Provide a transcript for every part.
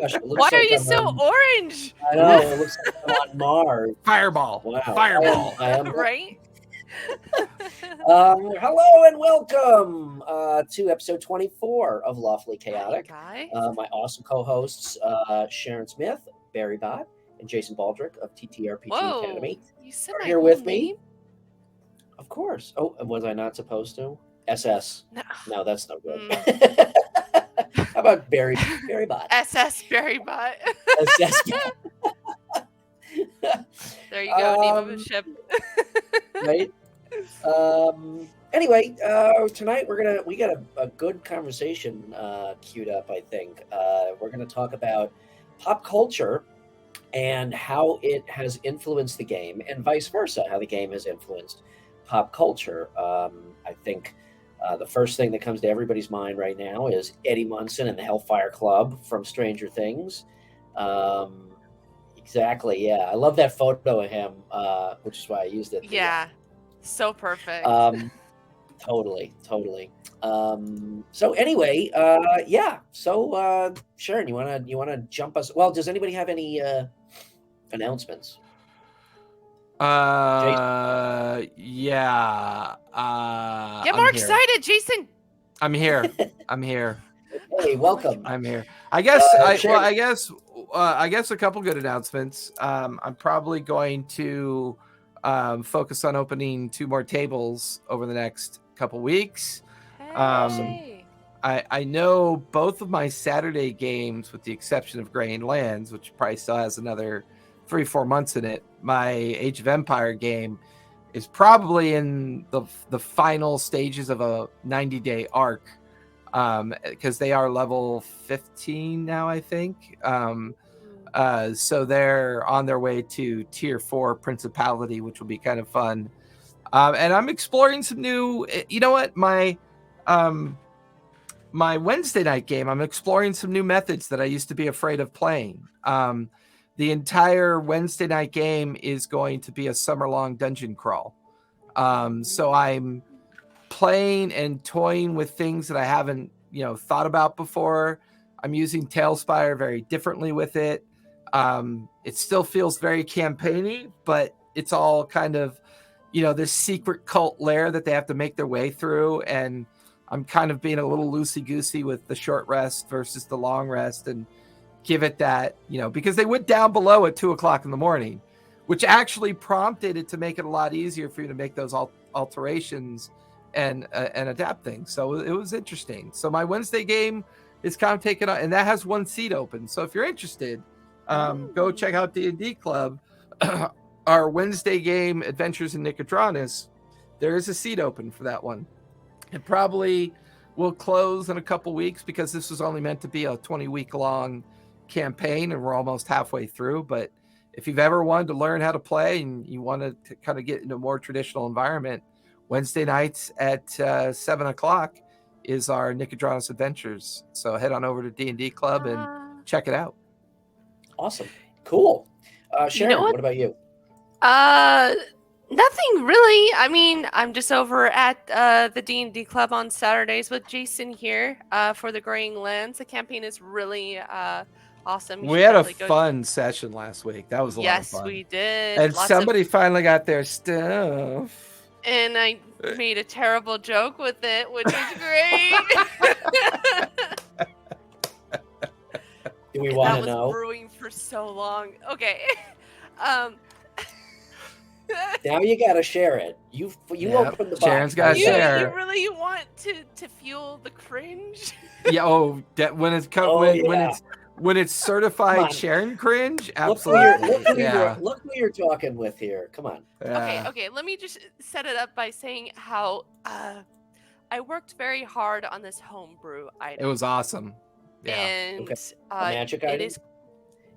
gosh, it looks Why are like you I'm so on, orange? I know, it looks like I'm on Mars. Fireball. Wow. Fireball. I am Right? hello and welcome to episode 24 of Lawfully Chaotic. Hi, My awesome co-hosts, Sharon Smith, Barry Bott, and Jason Baldrick of TTRPG Whoa. Academy You said are my here whole with name? me. Of course. Oh, was I not supposed to? SS. No, that's not good. How about Barry Bott? SS Barry Bot. SS. There you go, name of a ship. Right? Anyway, tonight we got a good conversation queued up. I think we're gonna talk about pop culture and how it has influenced the game, and vice versa, how the game has influenced pop culture. I think the first thing that comes to everybody's mind right now is Eddie Munson and the Hellfire Club from Stranger Things. Exactly, yeah. I love that photo of him, which is why I used it. Yeah, so perfect. Totally. So anyway, yeah. So Sharon, you wanna jump us? Well, does anybody have any announcements? Yeah. Get more excited, Jason. I'm here. Hey, welcome. I'm here. I guess. Sharon. I guess a couple good announcements. I'm probably going to focus on opening 2 more tables over the next couple weeks. Hey. I know both of my Saturday games, with the exception of Grain Lands, which probably still has another 3-4 months in it. My Age of Empire game is probably in the final stages of a 90-day arc, because they are level 15 now, I think. So they're on their way to tier 4 Principality, which will be kind of fun. And I'm exploring some new. You know what, my Wednesday night game, I'm exploring some new methods that I used to be afraid of playing. The entire Wednesday night game is going to be a summer-long dungeon crawl. So I'm playing and toying with things that I haven't, thought about before. I'm using Tailspire very differently with it. It still feels very campaigny, but it's all kind of, this secret cult lair that they have to make their way through. And I'm kind of being a little loosey-goosey with the short rest versus the long rest, and give it that, because they went down below at 2:00 in the morning, which actually prompted it to make it a lot easier for you to make those alterations and adapt things. So it was interesting. So my Wednesday game is kind of taken out, and that has 1 seat open. So if you're interested, go check out D&D Club. Our Wednesday game, Adventures in Nicodranus, there is a seat open for that one. It probably will close in a couple weeks, because this was only meant to be a 20-week long campaign, and we're almost halfway through. But if you've ever wanted to learn how to play and you want to kind of get into a more traditional environment, Wednesday nights at 7:00 is our Nicodranus Adventures. So head on over to D&D Club and check it out. Awesome. Cool. Sharon, what? What about you? Nothing really. I mean, I'm just over at the D&D Club on Saturdays with Jason here for the Graying Lands. The campaign is really awesome. We had a fun session last week. That was a lot of fun. Yes, we did. And somebody finally got their stuff. And I made a terrible joke with it, which was great. Do we want to know? That was brewing for so long. Okay. Now you gotta share it. You opened the box. Sharon's gotta share. You really want to fuel the cringe? Yeah. Oh, when it's certified Sharon cringe, absolutely. Look who you're talking with here. Come on. Okay. Let me just set it up by saying how I worked very hard on this homebrew item. It was awesome. Yeah. And a magic item? It is.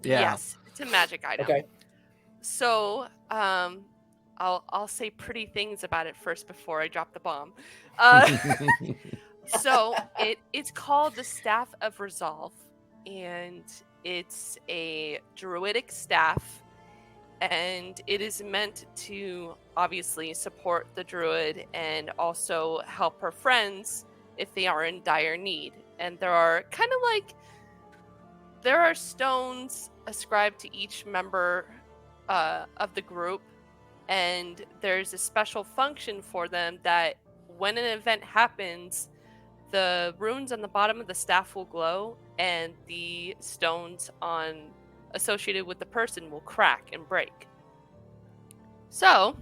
Yeah. Yes, it's a magic item. Okay. So I'll say pretty things about it first before I drop the bomb. So it's called the Staff of Resolve, and it's a druidic staff, and it is meant to obviously support the druid and also help her friends if they are in dire need. And there are kind of like there are stones ascribed to each member of the group, and there's a special function for them that when an event happens, the runes on the bottom of the staff will glow, and the stones associated with the person will crack and break. So,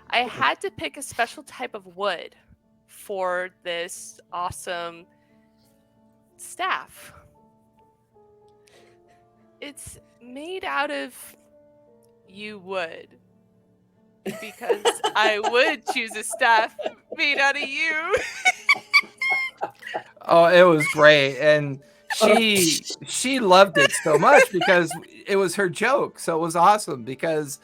I had to pick a special type of wood for this awesome staff. It's made out of yew wood because I would choose a staff made out of yew. Oh, it was great, and she loved it so much because it was her joke. So it was awesome because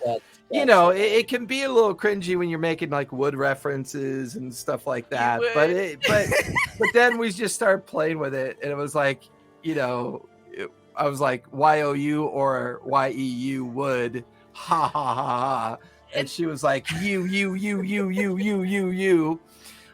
it can be a little cringy when you're making like wood references and stuff like that. But then we just started playing with it, and it was like, I was like YOU or YEU wood, ha ha ha ha, and she was like you.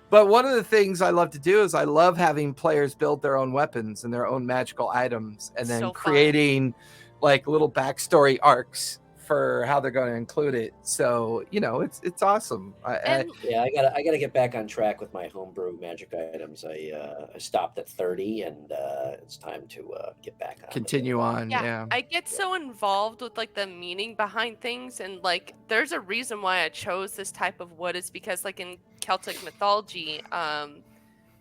But one of the things I love to do is I love having players build their own weapons and their own magical items, and then creating like little backstory arcs for how they're going to include it. So it's awesome. I gotta get back on track with my homebrew magic items. I stopped at 30, and it's time to get back on. Continue on. Yeah, I get so involved with like the meaning behind things, and like there's a reason why I chose this type of wood. Is because like in Celtic mythology,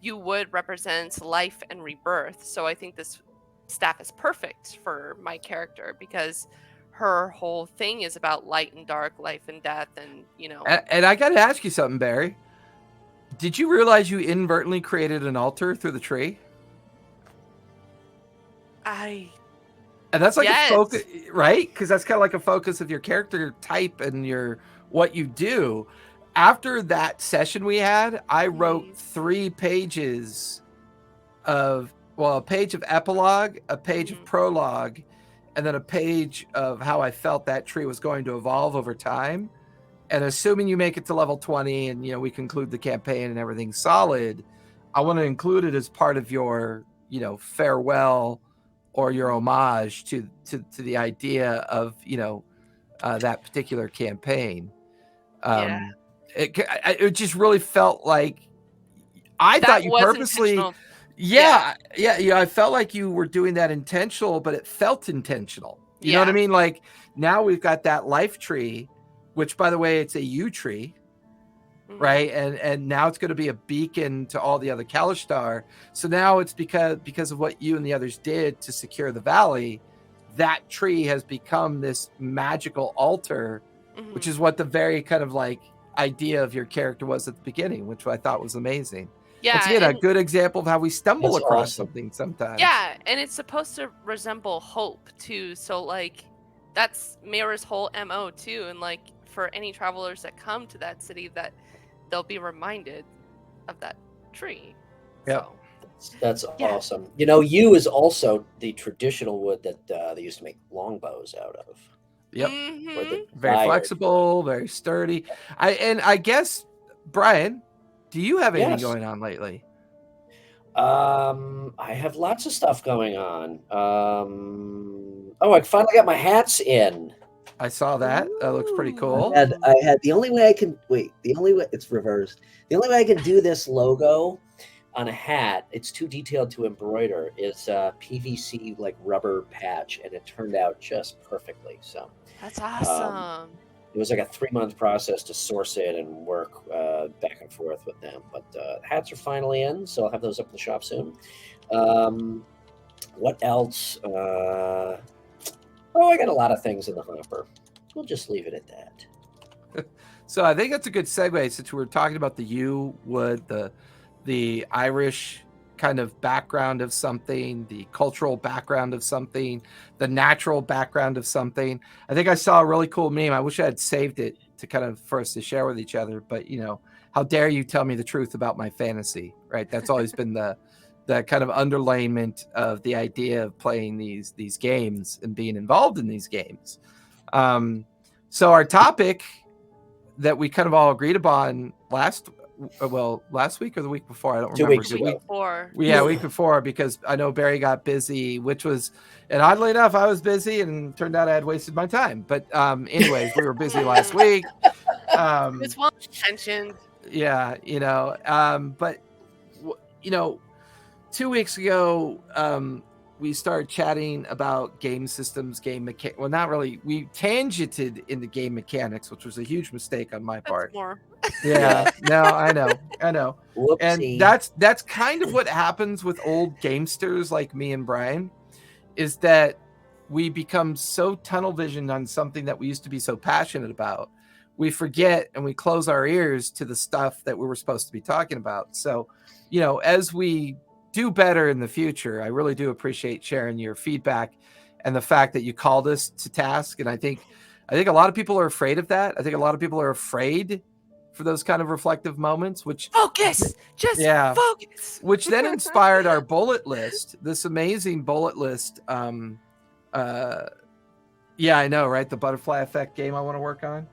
yew wood represents life and rebirth. So I think this staff is perfect for my character because her whole thing is about light and dark, life and death, and And I got to ask you something, Barry. Did you realize you inadvertently created an altar through the tree? And that's like a focus, right? Because that's kind of like a focus of your character type and what you do. After that session we had, I wrote 3 pages a page of epilogue, a page of prologue, and then a page of how I felt that tree was going to evolve over time. And assuming you make it to level 20 and, we conclude the campaign and everything's solid, I want to include it as part of your, farewell or your homage to the idea of, that particular campaign. It just really felt like I thought you purposely... Yeah. I felt like you were doing that intentional, but it felt intentional. You know what I mean? Like now we've got that life tree, which by the way, it's a yew tree, right? And now it's going to be a beacon to all the other Kalishtar. So now it's because of what you and the others did to secure the valley, that tree has become this magical altar, which is what the very kind of like idea of your character was at the beginning, which I thought was amazing. Yeah, once again, a good example of how we stumble across something sometimes. Yeah, and it's supposed to resemble hope too. So like, that's Mira's whole MO too. And like, for any travelers that come to that city, that they'll be reminded of that tree. Yeah, so, that's awesome. Yew is also the traditional wood that they used to make longbows out of. Yep, very flexible, very sturdy. I guess, Brian, do you have anything going on lately? I have lots of stuff going on. I finally got my hats in. I saw that. That looks pretty cool. I had the only way I can it's reversed. The only way I can do this logo on a hat, it's too detailed to embroider, is PVC like rubber patch, and it turned out just perfectly. So that's awesome. It was like a 3-month process to source it and work back and forth with them. But hats are finally in, so I'll have those up in the shop soon. What else? I got a lot of things in the hopper. We'll just leave it at that. So I think that's a good segue, since we were talking about the yew wood, the Irish kind of background of something, the cultural background of something, the natural background of something. I think I saw a really cool meme. I wish I had saved it to kind of for us to share with each other, but how dare you tell me the truth about my fantasy, right? That's always been the kind of underlayment of the idea of playing these games and being involved in these games. So our topic that we kind of all agreed upon last well, last week or the week before, I don't 2 remember. weeks Did ago. we? Before. Yeah, week before, because I know Barry got busy, which was, and oddly enough, I was busy, and turned out I had wasted my time. But anyways, we were busy last week. It's well intentioned. Yeah, but 2 weeks ago, we started chatting about game systems, game mechanics. Well, not really. We tangented into game mechanics, which was a huge mistake on my part. That's more. Yeah, no, I know. Whoopsie. And that's kind of what happens with old gamesters like me and Brian, is that we become so tunnel visioned on something that we used to be so passionate about. We forget and we close our ears to the stuff that we were supposed to be talking about. So, as we do better in the future, I really do appreciate sharing your feedback and the fact that you called us to task. And I think a lot of people are afraid of that. I think a lot of people are afraid for those kind of reflective moments, which focus, focus, which then inspired our bullet list, this amazing bullet list. Yeah, I know, right? The butterfly effect game I want to work on.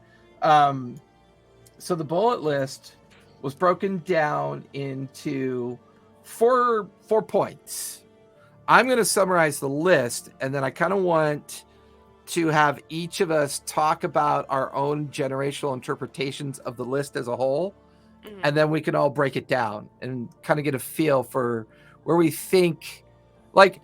So the bullet list was broken down into four points. I'm going to summarize the list, and then I kind of want to have each of us talk about our own generational interpretations of the list as a whole, and then we can all break it down and kind of get a feel for where we think, like,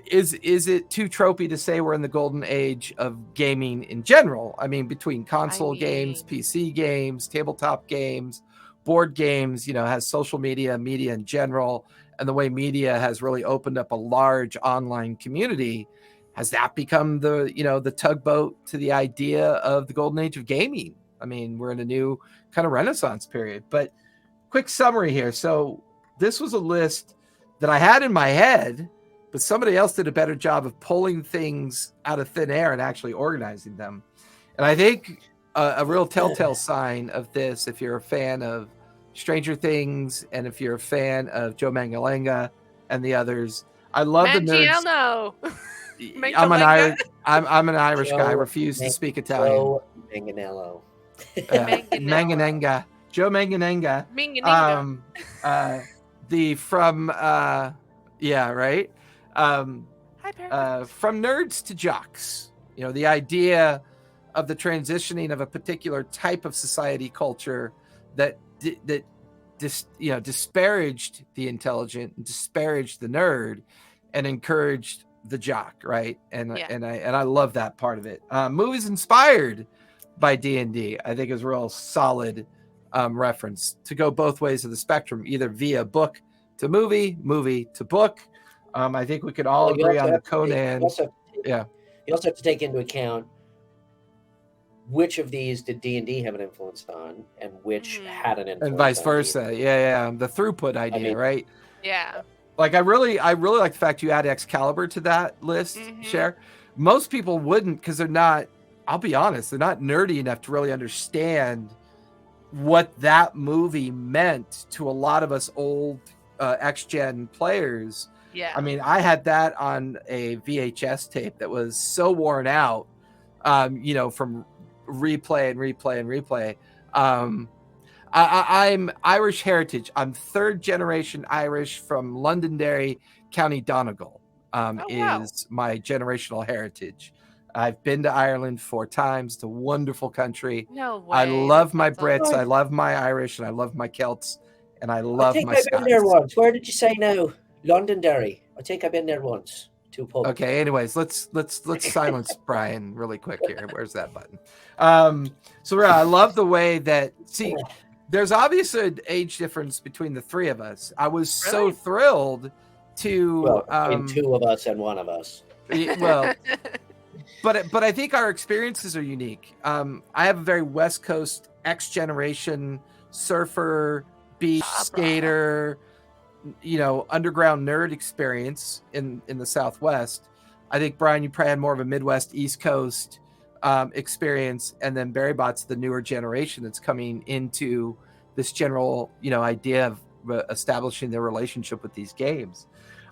is it too tropey to say we're in the golden age of gaming in general? I mean, between console games, PC games, tabletop games, board games, has social media in general, and the way media has really opened up a large online community. Has that become the tugboat to the idea of the golden age of gaming? I mean, we're in a new kind of renaissance period. But quick summary here. So this was a list that I had in my head, but somebody else did a better job of pulling things out of thin air and actually organizing them. And I think a real telltale sign of this, if you're a fan of Stranger Things and if you're a fan of Joe Mangalenga and the others, I love the nerds. I'm an Irish guy. I refuse to speak Italian. Joe Manganello. Manganenga. Joe Manganenga. From nerds to jocks. The idea of the transitioning of a particular type of society culture that disparaged the intelligent, and disparaged the nerd, and encouraged the jock, right? And I love that part of it. Movies inspired by D&D, I think, is a real solid reference to go both ways of the spectrum, either via book to movie, movie to book. I think we could all agree on the Conan. You also have to take into account which of these did D&D have an influence on, and which had an influence, and vice on versa. D&D. Yeah, the throughput idea, right? Yeah. Like I really like the fact you add Excalibur to that list, Cher. Most people wouldn't, because they're not. I'll be honest, they're not nerdy enough to really understand what that movie meant to a lot of us old X-Gen players. Yeah. I mean, I had that on a VHS tape that was so worn out, from replay. I'm Irish heritage. I'm third generation Irish from Londonderry, County Donegal. Is my generational heritage. I've been to Ireland 4 times. It's a wonderful country. No way. I love my Brits. I love my Irish, and I love my Celts, and I love my Scots. I've been there once. Where did you say now? Londonderry. I think I've been there once. Okay. Anyways, let's silence Brian really quick here. Where's that button? So I love the way that there's obviously an age difference between the three of us. I was so thrilled to between 2 of us and 1 of us. Well, but I think our experiences are unique. I have a very West Coast X generation surfer, beach skater, underground nerd experience in the Southwest. I think, Brian, you probably had more of a Midwest East Coast experience, and then Barry Bot's the newer generation that's coming into this general idea of establishing their relationship with these games.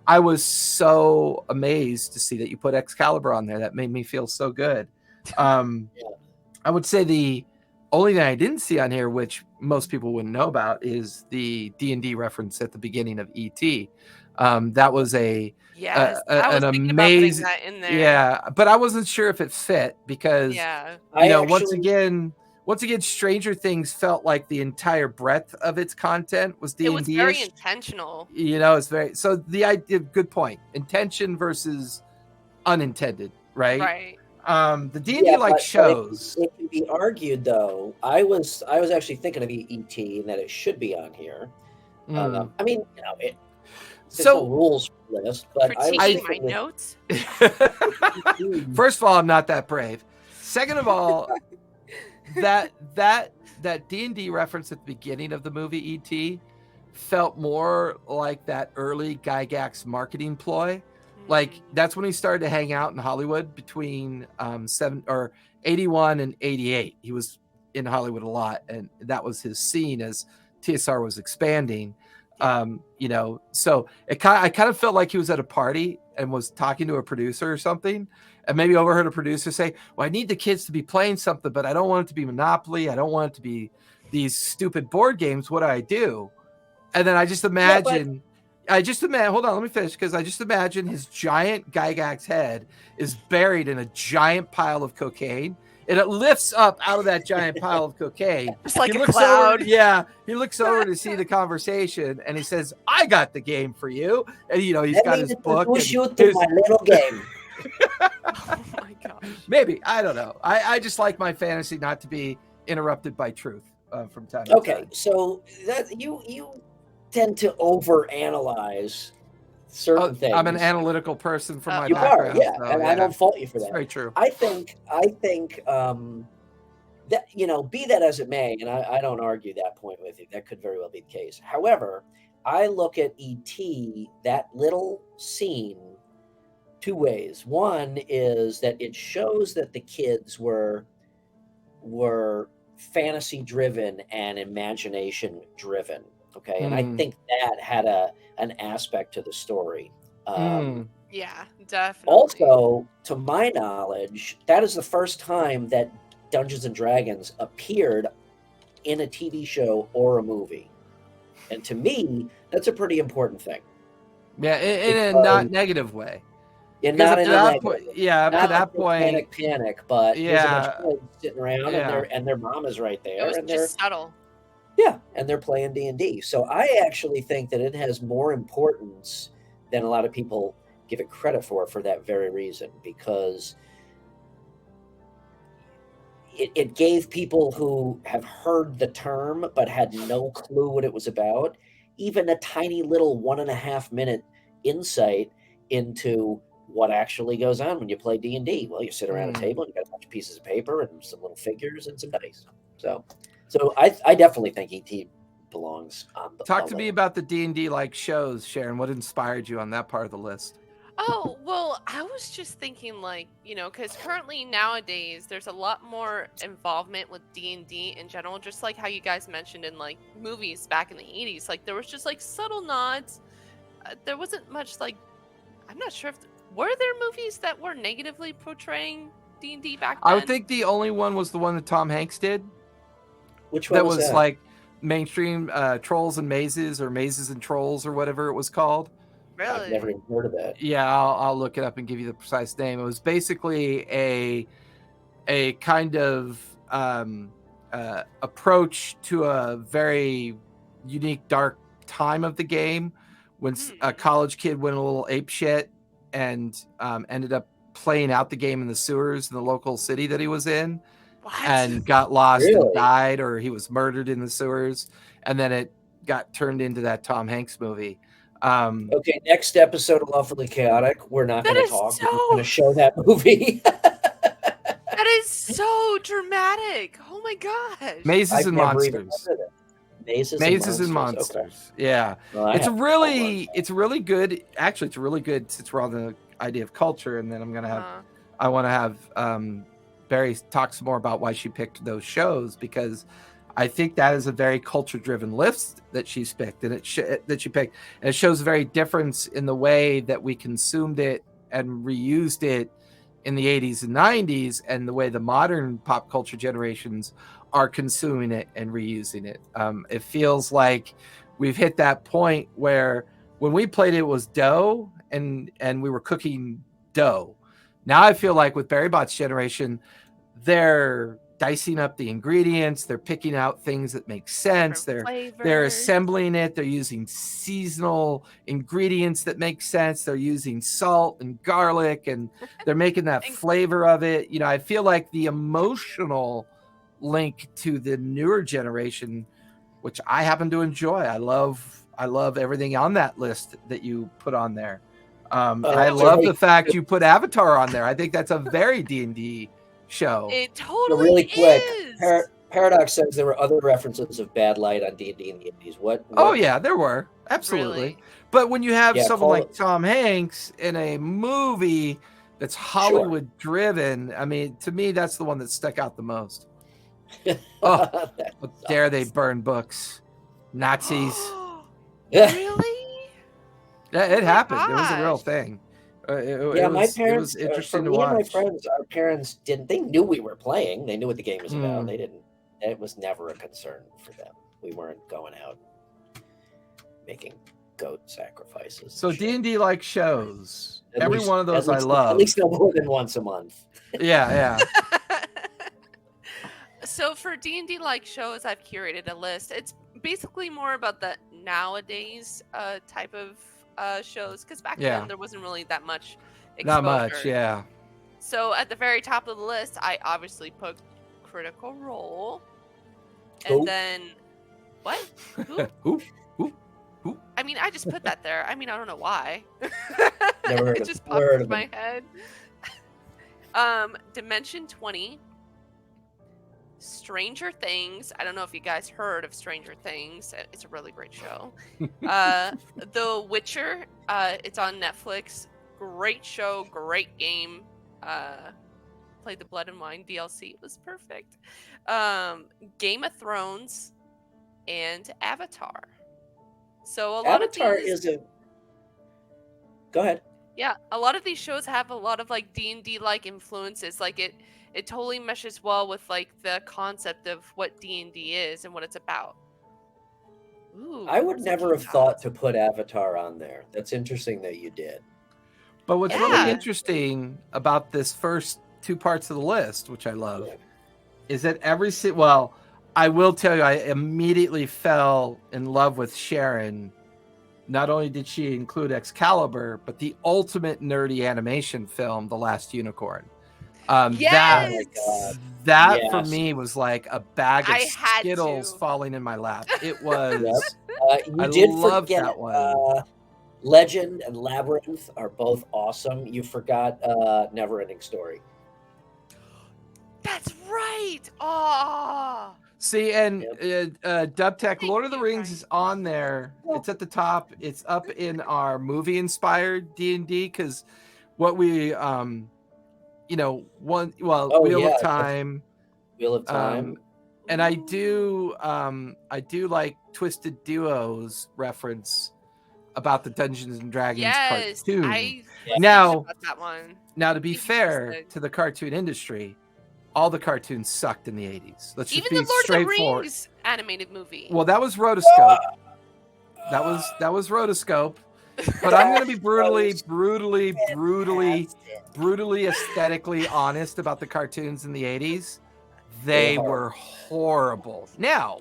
I was so amazed to see that you put Excalibur on there. That made me feel so good. I would say the only thing I didn't see on here, which most people wouldn't know about is the D&D reference at the beginning of ET. That was Yes, I was an thinking about putting amazing, that in there. yeah, but I wasn't sure if it fit because Yeah. once again, Stranger Things felt like the entire breadth of its content was It was very D&D-ish. intentional. It's very, so the idea, good point, intention versus unintended, right? Right. The D&D shows. It can be argued, though. I was actually thinking of ET and that it should be on here. I mean, there's no rules for this, but critiquing my notes. First of all, I'm not that brave. Second of all, that D&D reference at the beginning of the movie E.T. felt more like that early Gygax marketing ploy. Like that's when he started to hang out in Hollywood between 81 and 88. He was in Hollywood a lot, and that was his scene as TSR was expanding. So I kind of felt like he was at a party and was talking to a producer or something, and maybe overheard a producer say, well, I need the kids to be playing something, but I don't want it to be Monopoly. I don't want it to be these stupid board games. What do I do? And then I just imagine, hold on, let me finish, because I just imagine his giant Gygax head is buried in a giant pile of cocaine, and it lifts up out of that giant pile of cocaine. It's like a cloud. He looks over to see the conversation, and he says, I got the game for you. And, he's got his book. Push you to my little game. Oh, my gosh. Maybe. I don't know. I just like my fantasy not to be interrupted by truth from time to time. Okay, so that you tend to overanalyze certain things. I'm an analytical person from my you background. You are, yeah, and I don't fault you for that. That's very true. I think that, be that as it may, and I don't argue that point with you. That could very well be the case. However, I look at E.T., that little scene, two ways. One is that it shows that the kids were fantasy driven and imagination driven. Okay, and I think that had an aspect to the story. Yeah, definitely. Also, to my knowledge, that is the first time that Dungeons and Dragons appeared in a TV show or a movie. And to me, that's a pretty important thing. Yeah, in a not negative way. Yeah, not in a negative way. Yeah, up to that point. Panic, but there's a bunch of kids sitting around and their mom is right there. It was just subtle. Yeah, and they're playing D&D. So I actually think that it has more importance than a lot of people give it credit for that very reason, because it gave people who have heard the term but had no clue what it was about, even a tiny little 1.5 minute insight into what actually goes on when you play D&D. Well, you sit around a table and you got a bunch of pieces of paper and some little figures and some dice. So I definitely think E.T. belongs on the Talk to me about the D&D like shows, Sharon. What inspired you on that part of the list? Oh, well, I was just thinking because currently nowadays there's a lot more involvement with D&D in general, just like how you guys mentioned in like movies back in the 80s. Like there was just like subtle nods. There wasn't much I'm not sure if were there movies that were negatively portraying D&D back then? I would think the only one was the one that Tom Hanks did. Which one was that? Like mainstream Trolls and Mazes, or Mazes and Trolls, or whatever it was called. Really? I've never even heard of that. Yeah, I'll look it up and give you the precise name. It was basically a kind of approach to a very unique, dark time of the game when a college kid went a little apeshit and ended up playing out the game in the sewers in the local city that he was in. What? And got lost and died, or he was murdered in the sewers, and then it got turned into that Tom Hanks movie. Okay, next episode of Lawfully Chaotic, we're not going to talk. So... We're going to show that movie. That is so dramatic. Oh my gosh. Mazes and Monsters. Mazes and Monsters. Okay. Yeah. Well, it's really good. Actually, it's really good, since we're on the idea of culture, and then I want to have Barry talk some more about why she picked those shows, because I think that is a very culture-driven list that she's picked, and it shows a very difference in the way that we consumed it and reused it in the 80s and 90s, and the way the modern pop culture generations are consuming it and reusing it. It feels like we've hit that point where when we played it was dough and we were cooking dough. Now I feel like with Barry Bot's generation, they're dicing up the ingredients, they're picking out things that make sense, they're assembling it, they're using seasonal ingredients that make sense, they're using salt and garlic, and they're making that flavor of it. You know, I feel like the emotional link to the newer generation, which I happen to enjoy. I love everything on that list that you put on there. I love the fact you put Avatar on there. I think that's a very D&D show. It totally so really quick, is. Paradox says there were other references of Bad Light on D&D in the 80s. What? Oh yeah, there were. Absolutely. Really? But when you have someone like Tom Hanks in a movie that's Hollywood driven, I mean, to me, that's the one that stuck out the most. Oh, dare they burn books. Nazis. Really? Yeah, it happened. It was a real thing. My parents, it was interesting to watch. And my friends, our parents they knew we were playing. They knew what the game was about. They didn't, it was never a concern for them. We weren't going out making goat sacrifices. So D&D like shows. Every one of those I love. At least no more than once a month. Yeah. So for D&D like shows, I've curated a list. It's basically more about the nowadays type of shows, because back then there wasn't really that much exposure. Not much, yeah. So at the very top of the list, I obviously put Critical Role. And then what? Who? I mean, I just put that there. I mean, I don't know why. Never heard it just popped into my head. Dimension 20. Stranger Things. I don't know if you guys heard of Stranger Things. It's a really great show. The Witcher. It's on Netflix. Great show. Great game. Played the Blood and Wine DLC. It was perfect. Game of Thrones and Avatar. So a lot Avatar of these... is a... Go ahead. Yeah, a lot of these shows have a lot of like D&D like influences. Like it totally meshes well with like the concept of what D&D is and what it's about. Ooh, I would never have thought to put Avatar on there. That's interesting that you did. But what's really interesting about this first two parts of the list, which I love, is that I will tell you, I immediately fell in love with Sharon. Not only did she include Excalibur, but the ultimate nerdy animation film, The Last Unicorn. Yes! That for me was like a bag of Skittles falling in my lap. It was. You did forget that one. Legend and Labyrinth are both awesome. You forgot Neverending Story. That's right. Oh. See, and Dubtech, Lord of the Rings is on there. It's at the top. It's up in our movie-inspired D&D, because what we, Wheel of Time. Wheel of Time. And I do like Twisted Duo's reference about the Dungeons and Dragons cartoon. Now, to be fair to the cartoon industry, all the cartoons sucked in the 80s. Let's just be straightforward. Even the Lord of the Rings animated movie. Well, that was Rotoscope. That was Rotoscope. But I'm going to be brutally aesthetically honest about the cartoons in the 80s. They were horrible. Now,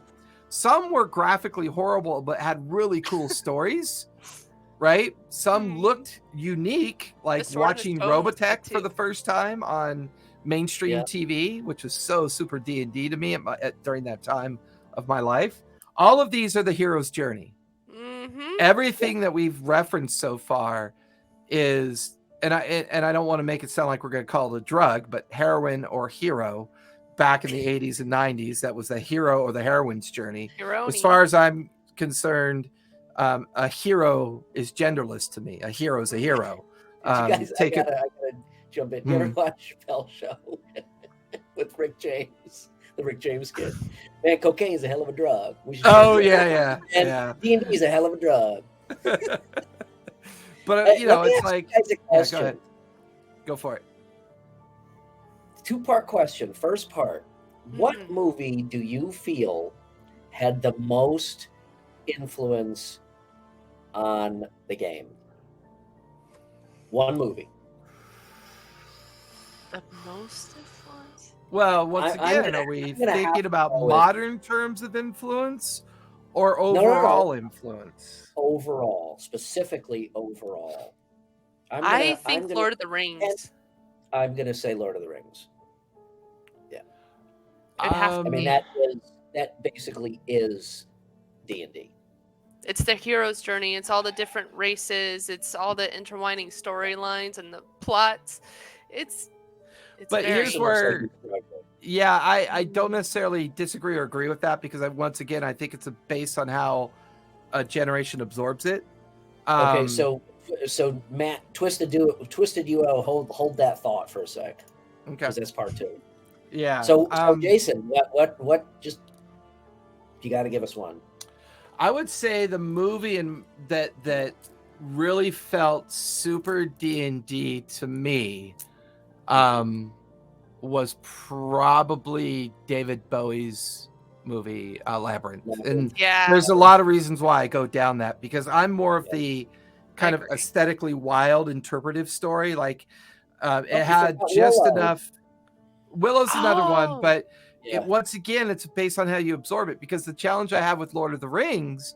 some were graphically horrible, but had really cool stories, right? Some looked unique, like watching Robotech for the first time on mainstream TV, which was so super D&D to me during that time of my life. All of these are the hero's journey. Everything that we've referenced so far is, and I don't want to make it sound like we're going to call it a drug, but heroin or hero back in the 80s and 90s, that was the hero or the heroine's journey. As far as I'm concerned, a hero is genderless to me. A hero is a hero. I gotta jump in. You ever watch Chappelle Show with Rick James? The Rick James kid. Man, cocaine is a hell of a drug. Yeah. D&D is a hell of a drug. But it's like, go ahead. Go for it. two-part question. First part, what Mhm. movie do you feel had the most influence on the game? One movie. The most influence? Well, once I'm again, gonna are we I'm gonna have thinking to about go with modern terms of influence or no. overall influence? Overall, specifically overall. I I'm think gonna Lord of the and Rings. I'm gonna say Lord of the Rings. Yeah. It'd have I to mean Um, be. that basically is D&D. It's the hero's journey. It's all the different races. It's all the intertwining storylines and the plots. It's it's but here's So very much like you where, described it. yeah, I don't necessarily disagree or agree with that because once again, I think it's based on how a generation absorbs it. Okay, Um, so Matt, Twisted UO, hold that thought for a sec, okay, because that's part two. yeah. So Jason, what just you got to give us one. I would say the movie and that really felt super D&D to me was probably David Bowie's movie Labyrinth. And yeah. there's a lot of reasons why I go down that because I'm more of Yeah. the I kind of agree. aesthetically wild interpretive story like Oh, it you had forgot just Willow. enough. Willow's another one, Oh, but Yeah. once again it's based on how you absorb it because the challenge I have with Lord of the Rings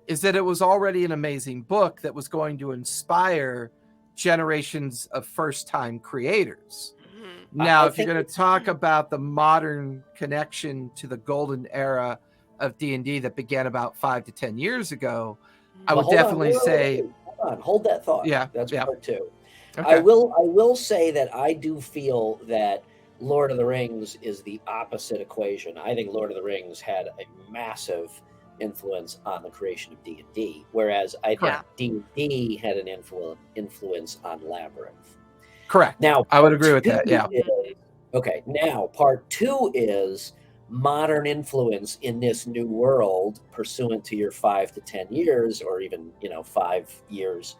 is that it was already an amazing book that was going to inspire generations of first-time creators. mhm. Now, I if you're think going to talk about the modern connection to the golden era of D&D that began about 5 to 10 years ago, I Well, would hold on. definitely say, Hold on. Hold that thought. yeah, That's yeah, part two. okay, I will say that I do feel that Lord of the Rings is the opposite equation. I think Lord of the Rings had a massive influence on the creation of D&D, whereas I think Yeah. correct, D&D had an influence on Labyrinth. correct. Now, I would part agree with two that, yeah. is okay. Now, part two is modern influence in this new world, pursuant to your 5 to 10 years, or even 5 years.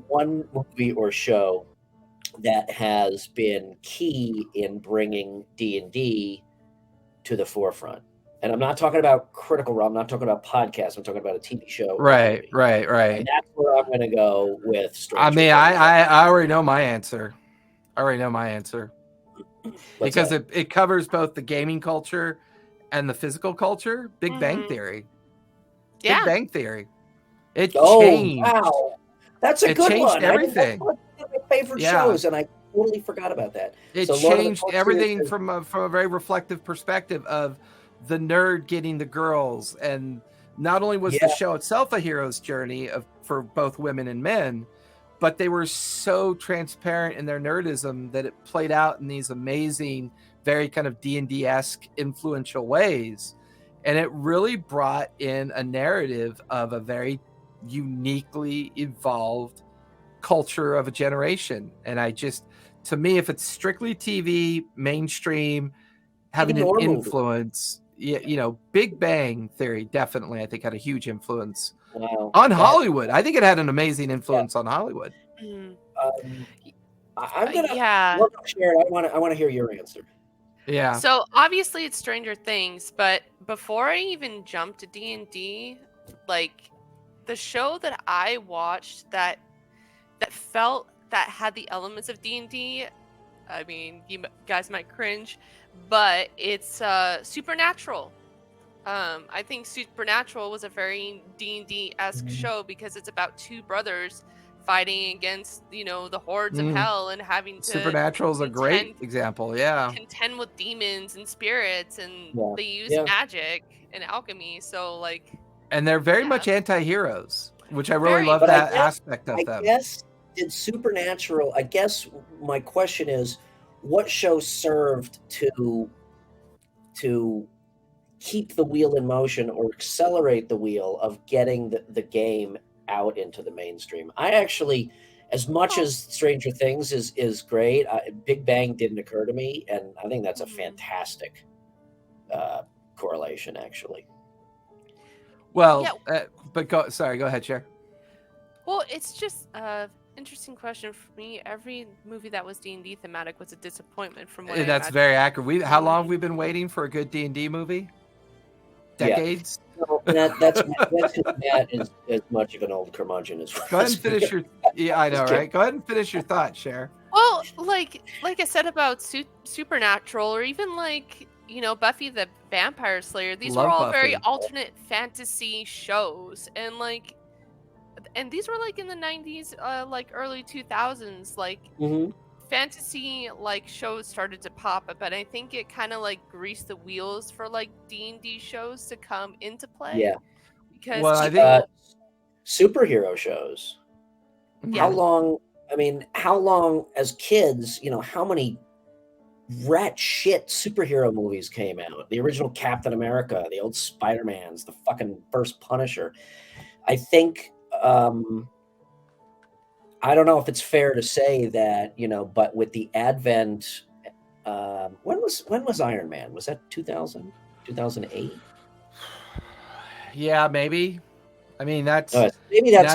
One movie or show that has been key in bringing D&D to the forefront. And I'm not talking about Critical Role. I'm not talking about podcasts. I'm talking about a TV show or Right, movie. right, right. And that's where I'm going to go with I Stranger mean, Things. I already know my answer. I already know my answer. What's Because that? it covers both the gaming culture and the physical culture. Big Bang Mhm. Theory. Big Yeah. Bang Theory. It Oh, changed. wow. That's a It good changed one. That's everything. one of my favorite Yeah. shows, and I totally forgot about that. It So, Lord of the changed Frontiers everything is from a very reflective perspective of the nerd getting the girls. And not only was the yeah, show itself a hero's journey for both women and men, but they were so transparent in their nerdism that it played out in these amazing, very kind of D&D-esque influential ways. And it really brought in a narrative of a very uniquely evolved culture of a generation. And to me, if it's strictly TV, mainstream, having TV an or movie. influence, Big Bang Theory definitely, I think, had a huge influence Wow. on That, Hollywood. I think it had an amazing yeah. influence on Hollywood. Mhm. Um, I'm going to, Yeah. well, Sharon, I want to hear your answer. Yeah. So obviously it's Stranger Things, but before I even jumped to D&D, like the show that I watched that had the elements of D&D, I mean, guys might cringe, but it's Supernatural. I think Supernatural was a very D&D-esque show because it's about two brothers fighting against, the hordes of Mm. hell and having to Supernatural is a great contend example. Yeah. contend with demons and spirits, and Yeah. they use Yeah. magic and alchemy. So like, And they're very yeah, much anti-heroes, which I really very. love But that aspect of I them. guess, did Supernatural, I guess my question is, what show served to keep the wheel in motion or accelerate the wheel of getting the game out into the mainstream? I actually, as much Oh, as Stranger Things is great, Big Bang didn't occur to me, and I think that's a mhm. fantastic uh, correlation, actually. Yeah. Well, but go ahead, Cher. Well, it's just interesting question for me. Every movie that was D&D thematic was a disappointment from what I That's imagine. very accurate. How long have we been waiting for a good D&D movie? Decades. So that's because Matt is as much of an old curmudgeon as. Go ahead and finish your. Yeah, I know, right? Go ahead and finish your thought, Cher. Well, like I said about Supernatural, or even like Buffy the Vampire Slayer. These were all very alternate fantasy shows, and these were like in the 90s, like early 2000s, like fantasy like shows started to pop up, and I think it kind of like greased the wheels for like D&D shows to come into play. Yeah, because I think superhero shows. Yeah. How long as kids, how many rat shit superhero movies came out? The original Captain America, the old Spider-Mans, the fucking first Punisher. I think I don't know if it's fair to say that, but with the advent, when was Iron Man? Was that 2000, 2008? Yeah, maybe. I mean, maybe that's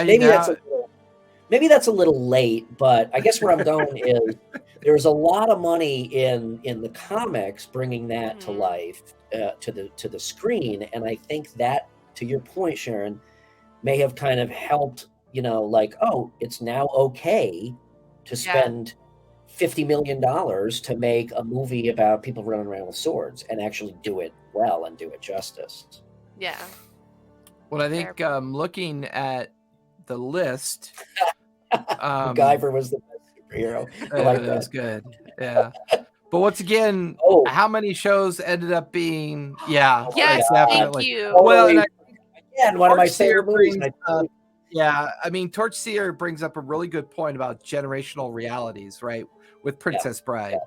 a little late, but I guess where I'm going is there's a lot of money in the comics bringing that to life, to the screen, and I think that, to your point, Sharon, may have kind of helped. It's now okay to spend $50 million to make a movie about people running around with swords and actually do it well and do it justice. Yeah. Well, I think looking at the list, MacGyver was the best superhero. That was good. Yeah. But once again, how many shows ended up being? Yeah. Yes, definitely. Thank you. Well, and again, one of my favorite movies. Yeah, I mean, Torchseer brings up a really good point about generational realities, right? With Princess Bride.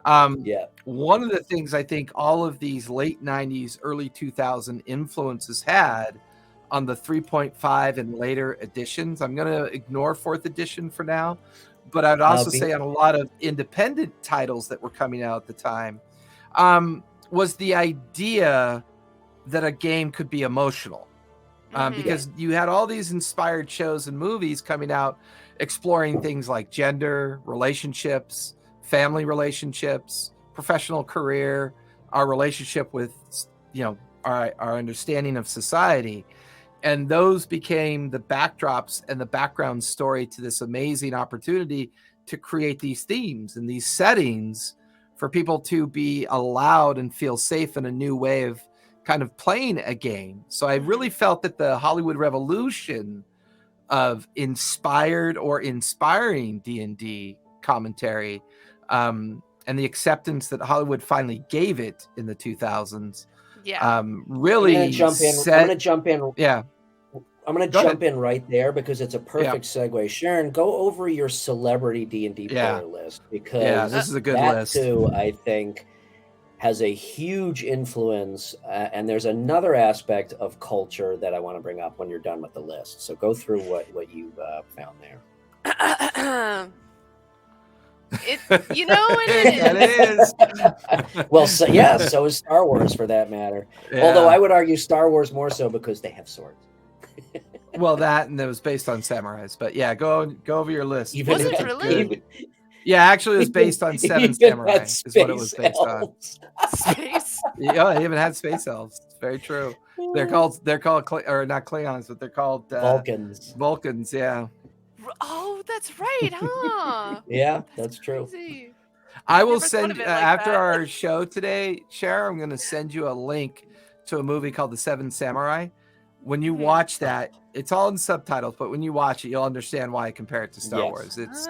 One of the things I think all of these late 90s, early 2000 influences had on the 3.5 and later editions, I'm going to ignore 4th edition for now, but I'd also say on a lot of independent titles that were coming out at the time, was the idea that a game could be emotional. Because you had all these inspired shows and movies coming out exploring things like gender, relationships, family relationships, professional career, our relationship with, our understanding of society. And those became the backdrops and the background story to this amazing opportunity to create these themes and these settings for people to be allowed and feel safe in a new way of kind of playing a game. So I really felt that the Hollywood revolution of inspired or inspiring D&D commentary, and the acceptance that Hollywood finally gave it in the 2000s, really I'm gonna jump in. Yeah. I'm going to jump in right there because it's a perfect segue. Sharon, go over your celebrity D&D player list, because this is a good that list too, I think, has a huge influence, and there's another aspect of culture that I want to bring up when you're done with the list. So go through what you found there. It is. Well, so is Star Wars, for that matter. Although I would argue Star Wars more so because they have swords. Well, that, and it was based on samurais, but go over your list. Was it really? Actually, it was based on 7 samurai. Is what it was based on. Space. Yeah, they even had space elves. It's very true. They're called or not Klingons, but they're called Vulcans. Vulcans, yeah. Oh, that's right, huh? Yeah, that's true. Crazy. I will send after our show today, Cher, I'm going to send you a link to a movie called The 7 Samurai. When you watch that, it's all in subtitles, but when you watch it, you'll understand why I compare it to Star Wars. It's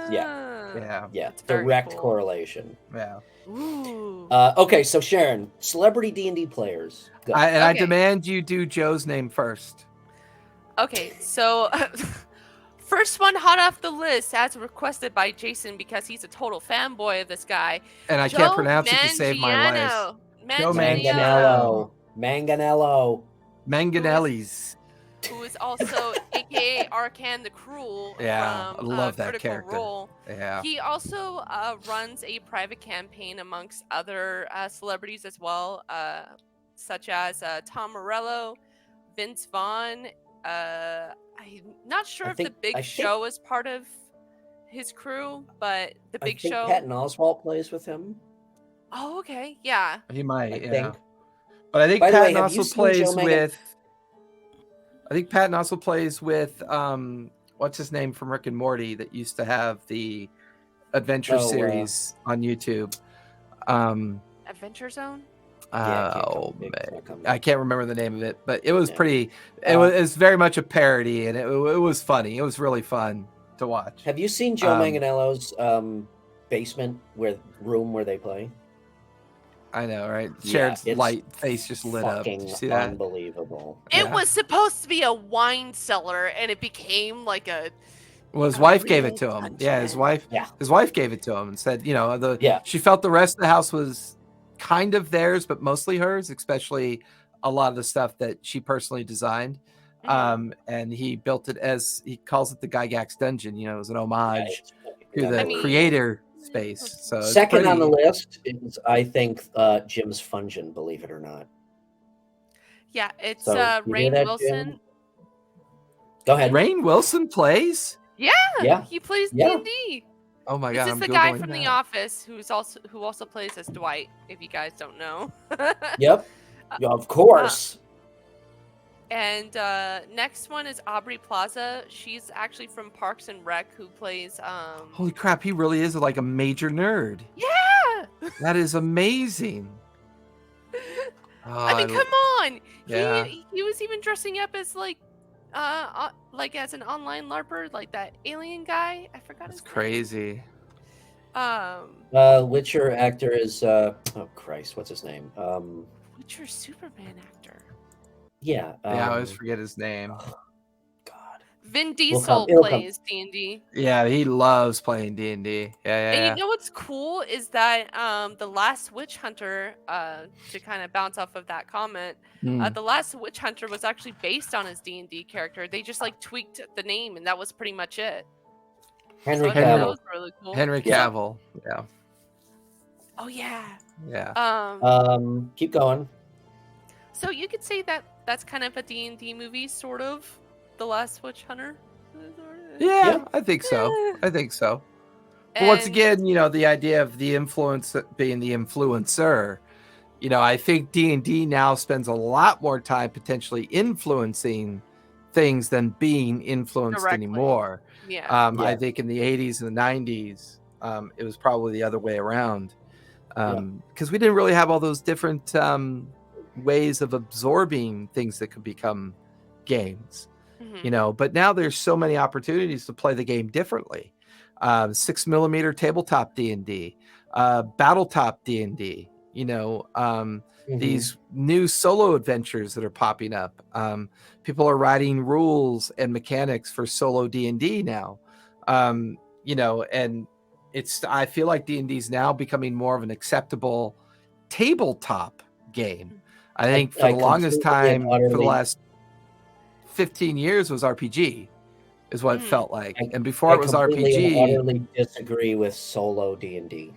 direct correlation. Yeah. Ooh. Okay, so Sharon, celebrity D&D players. Go. I demand you do Joe's name first. Okay, so first one hot off the list, as requested by Jason, because he's a total fanboy of this guy. And I can't pronounce it to save my life. Joe Manganiello. Who is also aka Arcan the Cruel. Yeah, from, I love that Critical character. Role. Yeah. He also runs a private campaign amongst other celebrities as well, such as Tom Morello, Vince Vaughn. I'm not sure if the Big Show is part of his crew, but the I Big think Show. Patton Oswalt plays with him. Oh, okay, yeah. He I might, yeah. think. But I think By the way, Patton have you also seen Joe plays Mangan- with. I think Patton also plays with what's his name from Rick and Morty that used to have the adventure series on YouTube. Adventure Zone. Yeah, I can't remember the name of it, but it was Yeah. pretty. It's very much a parody, and it was funny. It was really fun to watch. Have you seen Joe Manganiello's basement room where they play? I know, right? Yeah, Sharon's it's light face just lit up. Did you see that? Unbelievable. It was supposed to be a wine cellar, and it became like a. Well, his wife gave real it to him. dungeon. Yeah, his wife. Yeah. His wife gave it to him and said, she felt the rest of the house was kind of theirs, but mostly hers, especially a lot of the stuff that she personally designed. And he built it as he calls it the Gygax Dungeon. As an homage to the creator space. So second on the list is, I think, Jim's Fungin, believe it or not. Yeah, it's Rainn Wilson. Jim? Go ahead. Rainn Wilson plays? Yeah, he plays D&D. Oh my god! This is the guy from The Office who also plays as Dwight. If you guys don't know. Yep. Of course. And next one is Aubrey Plaza. She's actually from Parks and Rec, who plays. Holy crap! He really is like a major nerd. Yeah. That is amazing. I mean, come on. Yeah. He was even dressing up as like as an online LARPer, like that alien guy. I forgot his name. That's crazy. Witcher actor is oh Christ, what's his name? Witcher Superman actor. Yeah. I always forget his name. God. Vin Diesel plays D&D. Yeah, he loves playing D&D. Yeah. And you know what's cool is that The Last Witch Hunter, to kind of bounce off of that comment, The Last Witch Hunter was actually based on his D&D character. They just like tweaked the name, and that was pretty much it. Henry Cavill. That was really cool. Henry Cavill. Yeah. Oh yeah. Yeah. Keep going. So you could say that that's kind of a D&D movie, sort of. The Last Witch Hunter. Yeah, I think so. I think so. But once again, the idea of the influence being the influencer, I think D&D now spends a lot more time potentially influencing things than being influenced anymore. Yeah. I think in the 80s and the 90s, it was probably the other way around. Because we didn't really have all those different ways of absorbing things that could become games. But now there's so many opportunities to play the game differently. 6mm tabletop D&D, battletop D&D, these new solo adventures that are popping up. People are writing rules and mechanics for solo D&D now. And I feel like D&D is now becoming more of an acceptable tabletop game. I think for the longest time, for the last 15 years was RPG is what it felt like. And before it was RPG. I utterly disagree with solo D&D.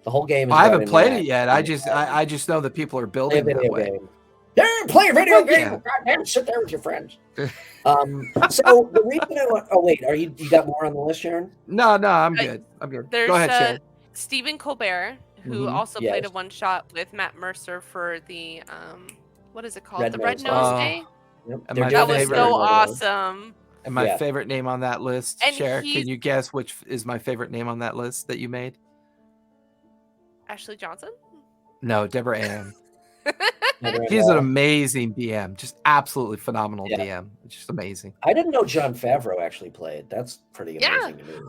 The whole game is I haven't played it yet. I just know that people are building that way. Yeah, play a video game. Goddamn, sit there with your friends. So the reason I want. Oh wait, you got more on the list, Sharon? No, I'm good. I'm good. There's Go ahead, Sharon. Stephen Colbert, who also played a one shot with Matt Mercer for the what is it called? The Red Nose Day. Yep. That was so awesome. And my favorite name on that list, And Sharon, can you guess which is my favorite name on that list that you made? Ashley Johnson? No, Deborah Ann. He's an amazing DM, just absolutely phenomenal DM. It's just amazing. I didn't know Jon Favreau actually played. That's pretty amazing to me.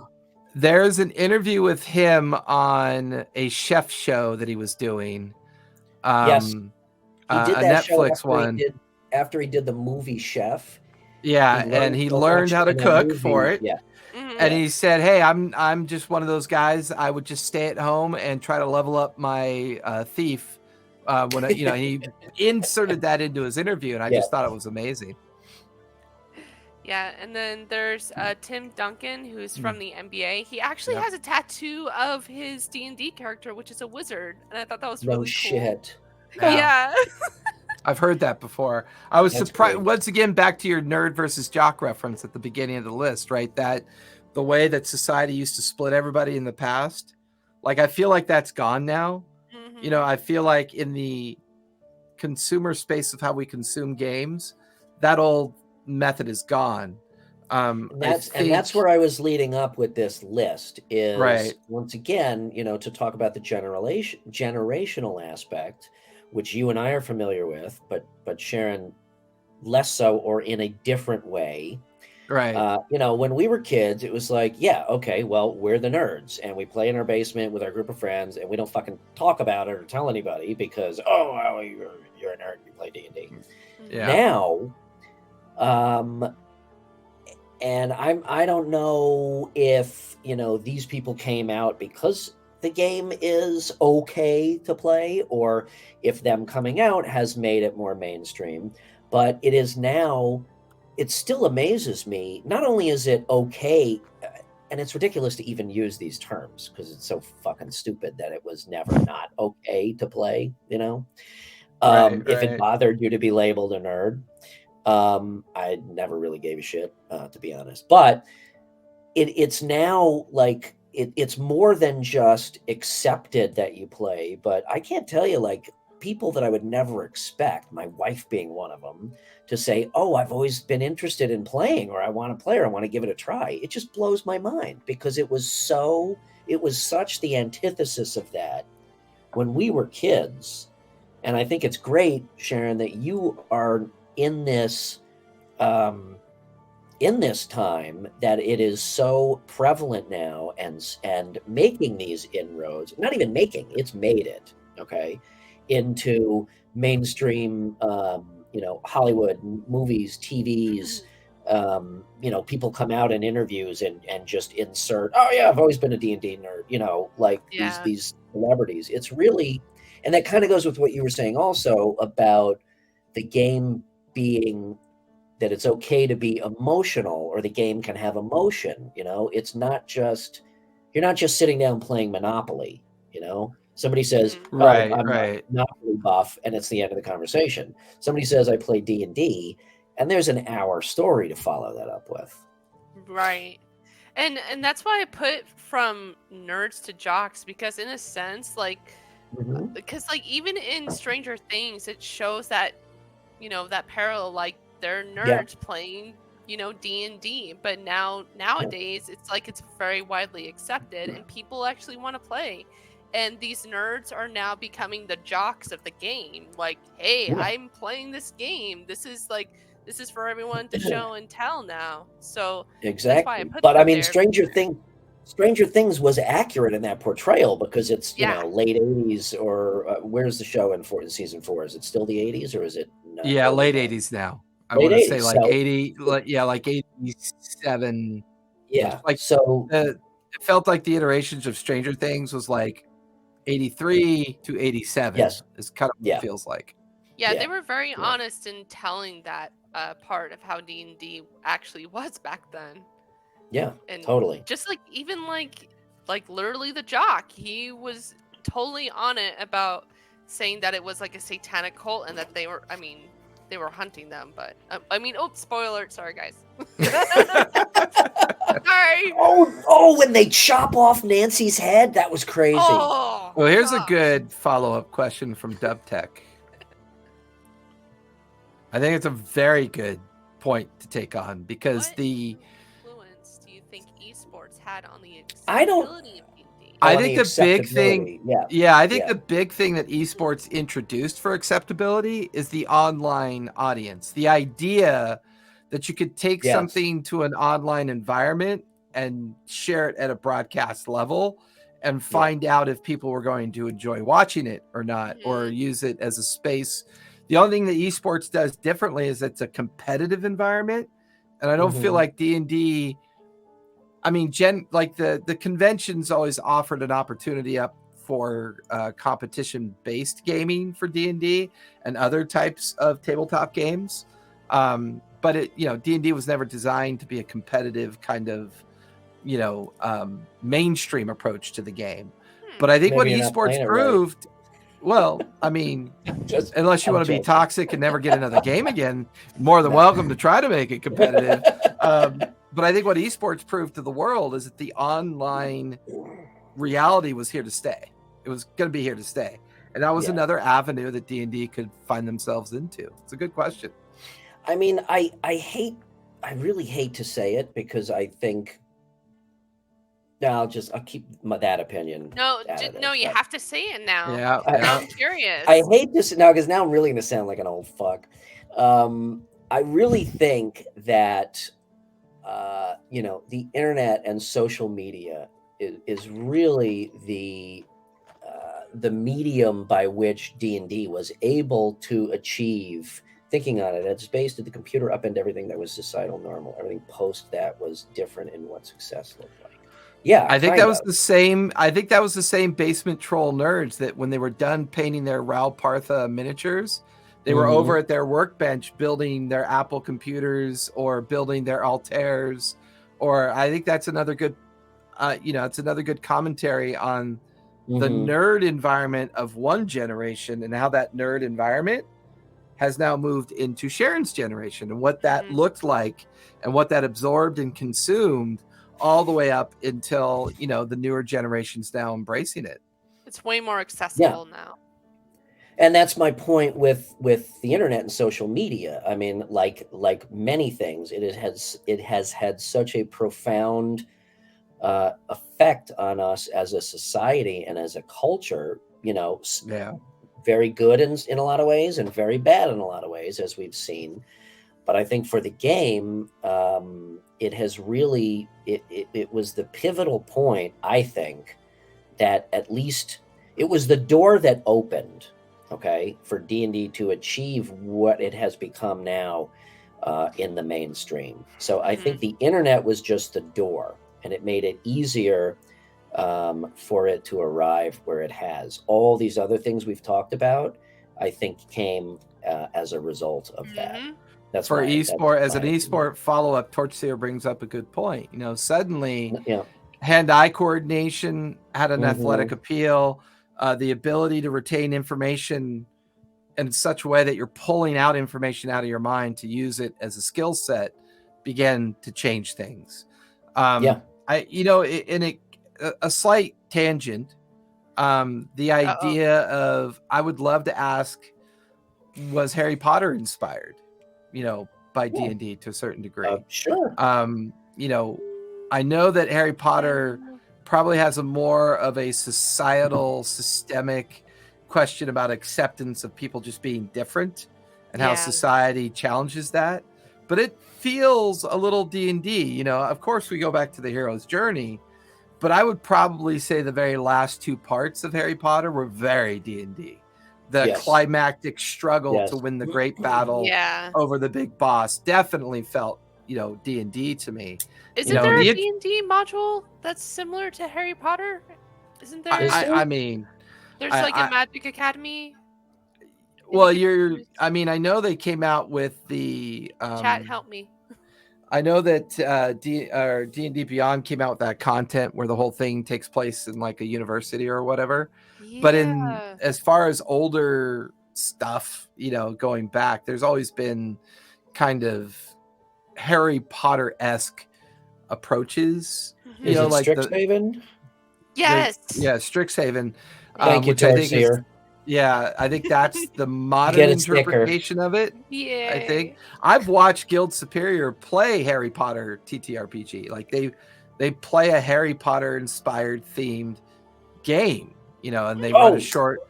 There's an interview with him on a chef show that he was doing. Yes, he did that Netflix show one. After he did the movie Chef. Yeah, he learned how to cook for it. Yeah. And he said, "Hey, I'm just one of those guys. I would just stay at home and try to level up my thief." When he inserted that into his interview, and I just thought it was amazing. Yeah, and then there's Tim Duncan, who's from the NBA. He actually has a tattoo of his D&D character, which is a wizard, and I thought that was really cool. Shit. Yeah. I've heard that before. I was surprised. Once again, back to your nerd versus jock reference at the beginning of the list, right? That the way that society used to split everybody in the past. Like, I feel like that's gone now. You know, I feel like in the consumer space of how we consume games, that old method is gone. And that's where I was leading up with this list is Right. once again, you know, to talk about the generational aspect, which you and I are familiar with, but Sharon less so, or in a different way. Right. You know, when we were kids, it was like, yeah, okay, well, we're the nerds, and we play in our basement with our group of friends, and we don't fucking talk about it or tell anybody because, oh, well, you're a nerd, you play D&D. Yeah. Now, and I don't know if, you know, these people came out because the game is okay to play, or if them coming out has made it more mainstream, but it is now. It still amazes me. Not only is it okay, and it's ridiculous to even use these terms because it's so fucking stupid that it was never not okay to play, you know? If it bothered you to be labeled a nerd, I never really gave a shit, to be honest. But it's now like, it's more than just accepted that you play, but I can't tell you, like, people that I would never expect, my wife being one of them, to say, oh, I've always been interested in playing, or I want to play, or I want to give it a try. It just blows my mind because it was such the antithesis of that when we were kids. And I think it's great, Sharon, that you are in this time that it is so prevalent now, and making these inroads, not even making, it's made it, okay, into mainstream, you know, Hollywood movies, TVs. You know, people come out in interviews and just insert, oh yeah, I've always been a D&D nerd, you know, like these celebrities. It's really, and that kind of goes with what you were saying also about the game being, that it's okay to be emotional, or the game can have emotion. You know, it's not just, you're not just sitting down playing Monopoly, you know. Somebody says, oh, I'm a Monopoly buff, and it's the end of the conversation. Somebody says, I play D&D, and there's an hour story to follow that up with. Right. And that's why I put from nerds to jocks, because in a sense, like, because like even in Stranger Things, it shows that, you know, that parallel, like they're nerds playing, you know, D&D, but nowadays it's like it's very widely accepted and people actually want to play. And these nerds are now becoming the jocks of the game. Like, hey, I'm playing this game. This is for everyone to show and tell now. So exactly. That's why I put but I mean, there. Stranger Things was accurate in that portrayal because it's, you know, late 80s, or where's the show in season 4? Is it still the 80s, or is it? Late 80s now. I want to say like 80, like 87. Yeah. Like, so it felt like the iterations of Stranger Things was like 83 to 87. Yes. Is kind of what it feels like. Yeah, they were very honest in telling that part of how D&D actually was back then. Yeah, and totally. Just like, even like literally the jock, he was totally on it about saying that it was like a satanic cult and that they were hunting them. But spoiler, sorry guys. Sorry. Oh, when they chop off Nancy's head, that was crazy. Oh, well, here's a good follow-up question from DubTech. I think it's a very good point to take on, because what influence do you think esports had on the accessibility of D&D? I think the big thing, the big thing that esports introduced for acceptability is the online audience. The idea that you could take something to an online environment and share it at a broadcast level and find out if people were going to enjoy watching it or not, or use it as a space. The only thing that esports does differently is it's a competitive environment. And I don't feel like D&D, I mean, the conventions always offered an opportunity up for competition-based gaming for D&D and other types of tabletop games. But it, you know, D&D was never designed to be a competitive kind of, you know, mainstream approach to the game. But I think what esports proved, well, I mean, unless you want to be toxic and never get another game again, more than welcome to try to make it competitive. But I think what esports proved to the world is that the online reality was here to stay. It was going to be here to stay. And that was another avenue that D&D could find themselves into. It's a good question. I mean, I really hate to say it because I think. No, I'll keep that opinion. No, out of this, no, you but have to say it now. Yeah. I'm curious. I hate this now because now I'm really going to sound like an old fuck. I really think that the internet and social media is really the medium by which D&D was able to achieve. Thinking on it, it's based at the computer upend everything that was societal normal. Everything post that was different in what success looked like. Yeah, I think that was the same. I think that was the same basement troll nerds that when they were done painting their Ral Partha miniatures, they were over at their workbench building their Apple computers or building their Altairs. Or I think that's another good, it's another good commentary on the nerd environment of one generation and how that nerd environment has now moved into Sharon's generation and what that looked like and what that absorbed and consumed all the way up until, the newer generations now embracing it. It's way more accessible now. And that's my point with the internet and social media. I mean, like many things, it has had such a profound effect on us as a society and as a culture, very good in a lot of ways and very bad in a lot of ways, as we've seen. But I think for the game, it has really, it was the pivotal point, I think, that at least it was the door that opened, for D&D to achieve what it has become now in the mainstream. So I think the internet was just the door, and it made it easier for it to arrive where it has. All these other things we've talked about, I think, came as a result of that. That's for esport. As an esport follow-up, Torchseer brings up a good point. Suddenly hand-eye coordination had an athletic appeal. The ability to retain information in such a way that you're pulling out information out of your mind to use it as a skill set began to change things. A slight tangent. The idea of, I would love to ask, was Harry Potter inspired, by D&D to a certain degree? Sure. I know that Harry Potter probably has a more of a societal, systemic question about acceptance of people just being different and how society challenges that. But it feels a little D&D. Of course, we go back to the hero's journey, but I would probably say the very last two parts of Harry Potter were very D&D. The climactic struggle to win the great battle over the big boss definitely felt, D&D to me. Isn't there a D&D module that's similar to Harry Potter? Isn't there? There's a Magic Academy. Well, I know they came out with the chat. Help me. I know that D&D Beyond came out with that content where the whole thing takes place in like a university or whatever. Yeah. But as far as older stuff, going back, there's always been kind of Harry Potter-esque approaches. Is it like Strixhaven? Yes. Strixhaven. Thank you, Torchseer. I think that's the modern interpretation of it. Yeah. I think I've watched Guild Superior play Harry Potter TTRPG. Like they play a Harry Potter inspired themed game, and they run a short.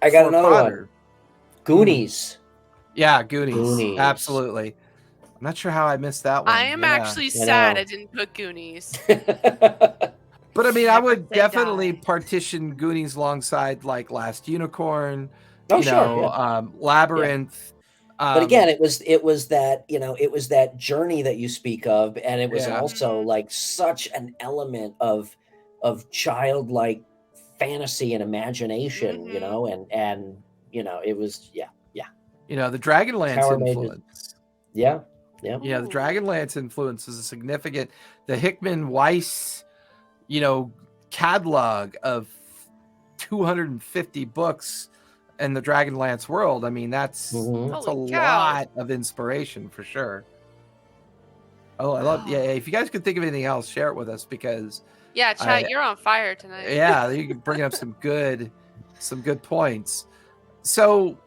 I got another one. Goonies. Yeah, Goonies. Absolutely. I'm not sure how I missed that one. I am actually sad I didn't put Goonies. But I would definitely partition Goonies alongside like Last Unicorn, Labyrinth. But again, it was that journey that you speak of, and it was also like such an element of childlike fantasy and imagination, and it was the Dragonlance influence. Yeah. The Dragonlance influence is a significant. The Hickman Weiss, catalog of 250 books in the Dragonlance world. That's a lot of inspiration for sure. Oh, I love. Yeah, if you guys could think of anything else, share it with us because Yeah, chat, you're on fire tonight. yeah, you can bring up some good points. So,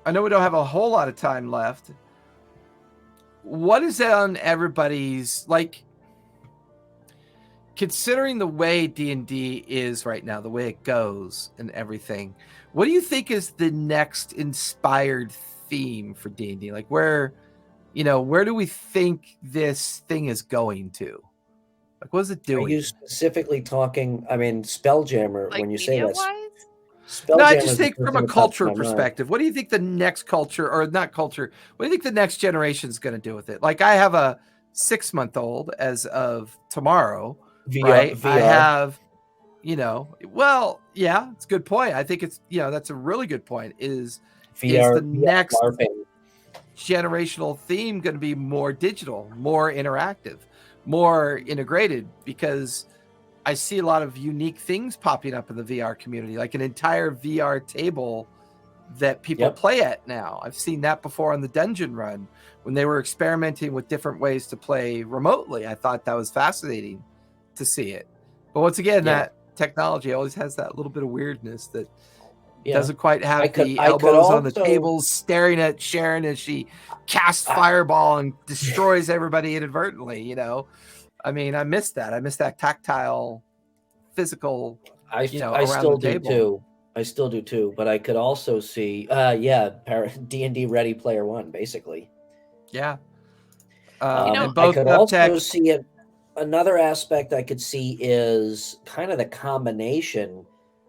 I know we don't have a whole lot of time left. What is on everybody's, like, considering the way D&D is right now, the way it goes and everything, what do you think is the next inspired theme for D&D? Like, where do we think this thing is going to? Like, what is it Are doing? you specifically talking? I mean, Spelljammer. Like when you say that, media-wise? Spelljammer. No, I just is the think first from thing a that pops culture in my mind. perspective, what do you think the next culture, or not culture, what do you think the next generation is going to do with it? Like, I have a 6-month-old as of tomorrow, right? I have, well, yeah, it's a good point. I think it's, that's a really good point. Is VR, the next LARPing. generational theme going to be more digital, more interactive, more integrated? Because I see a lot of unique things popping up in the VR community, like an entire VR table that people play at now. I've seen that before on the Dungeon Run when they were experimenting with different ways to play remotely. I thought that was fascinating to see it. But once again, that technology always has that little bit of weirdness that doesn't quite have the elbows on the tables staring at Sharon as she casts fireball and destroys everybody inadvertently, I mean, I miss that. I miss that tactile, physical, I around still the do table. too. I still do too. But I could also see, D&D Ready Player One, basically. Yeah. And I could also see another aspect I could see is kind of the combination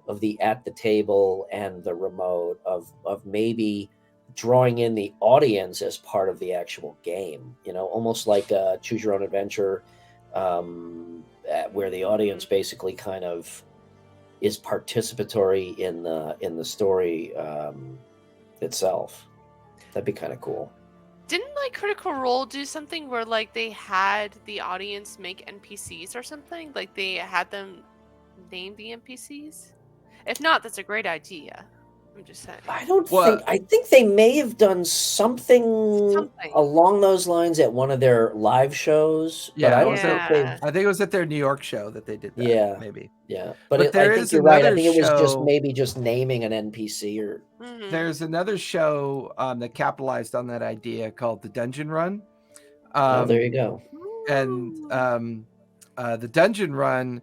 of the at the table and the remote of maybe drawing in the audience as part of the actual game, almost like a choose your own adventure, where the audience basically kind of is participatory in the story itself. That'd be kind of cool. Didn't Critical Role do something where they had the audience make NPCs or something? Like they had them name the NPCs? If not, that's a great idea. I'm just saying. I think they may have done something along those lines at one of their live shows. Yeah, but I don't think I think it was at their New York show that they did that. Yeah, maybe. Yeah, but I think you're right. I think it was just naming an NPC or. Mm-hmm. There's another show that capitalized on that idea called the Dungeon Run. There you go. And the Dungeon Run,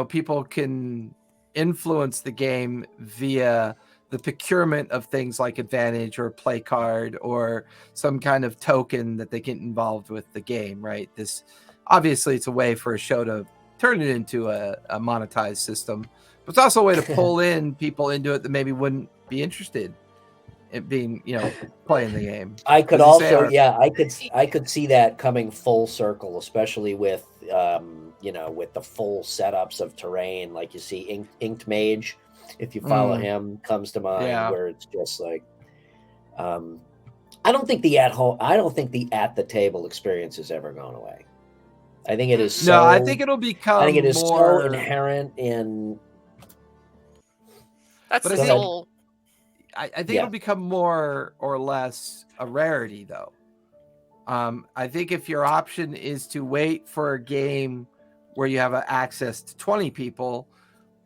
people can influence the game via the procurement of things like advantage or play card or some kind of token that they get involved with the game, right? This obviously it's a way for a show to turn it into a monetized system, but it's also a way to pull in people into it that maybe wouldn't be interested in being, playing the game. I could also, I could see that coming full circle, especially with, with the full setups of terrain. Like you see Inked Mage, if you follow him, comes to mind, where it's just like, I don't think the at the table experience is ever going away. I think it is. I think it'll become. I think it is more so inherent in. That's the soul. I think it'll become more or less a rarity, though. I think if your option is to wait for a game where you have access to 20 people,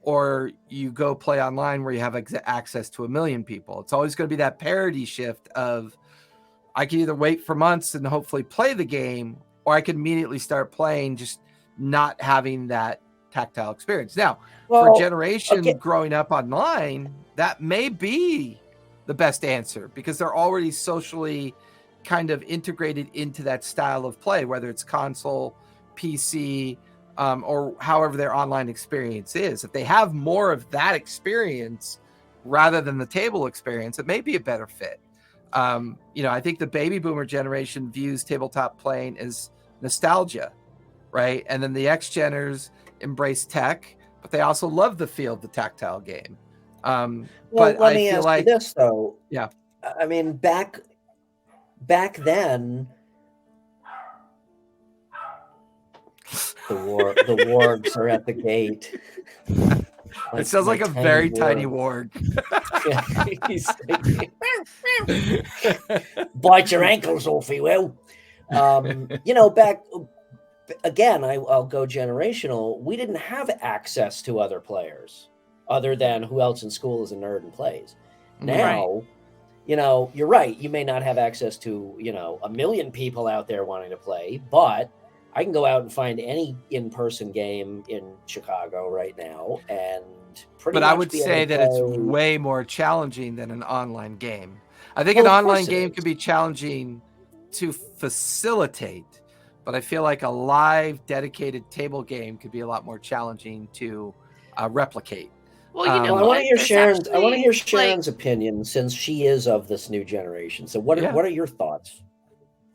or you go play online where you have access to 1 million people, it's always going to be that parity shift of I can either wait for months and hopefully play the game, or I can immediately start playing, just not having that tactile experience. Now, for a generation growing up online, that may be the best answer because they're already socially kind of integrated into that style of play, whether it's console, PC, or however their online experience is. If they have more of that experience rather than the table experience, it may be a better fit. I think the baby boomer generation views tabletop playing as nostalgia, right? And then the X-Geners embrace tech, but they also love the feel of the tactile game. But let me ask you this, though. Yeah. I mean, back then, the wargs are at the gate. It sounds like a very tiny warg. Bite your ankles off, he will. again, I'll go generational. We didn't have access to other players other than who else in school is a nerd and plays. Now, you're right. You may not have access to, a million people out there wanting to play, but I can go out and find any in-person game in Chicago right now and pretty But I much would be able say to that it's play. way more challenging than an online game. I think Well, an of course online it game is. could be challenging to facilitate, but I feel like a live dedicated table game could be a lot more challenging to replicate. Well, you know Well, I want to what? hear There's Sharon's. I want to actually hear like, Sharon's opinion since she is of this new generation. So, what Yeah. what are your thoughts?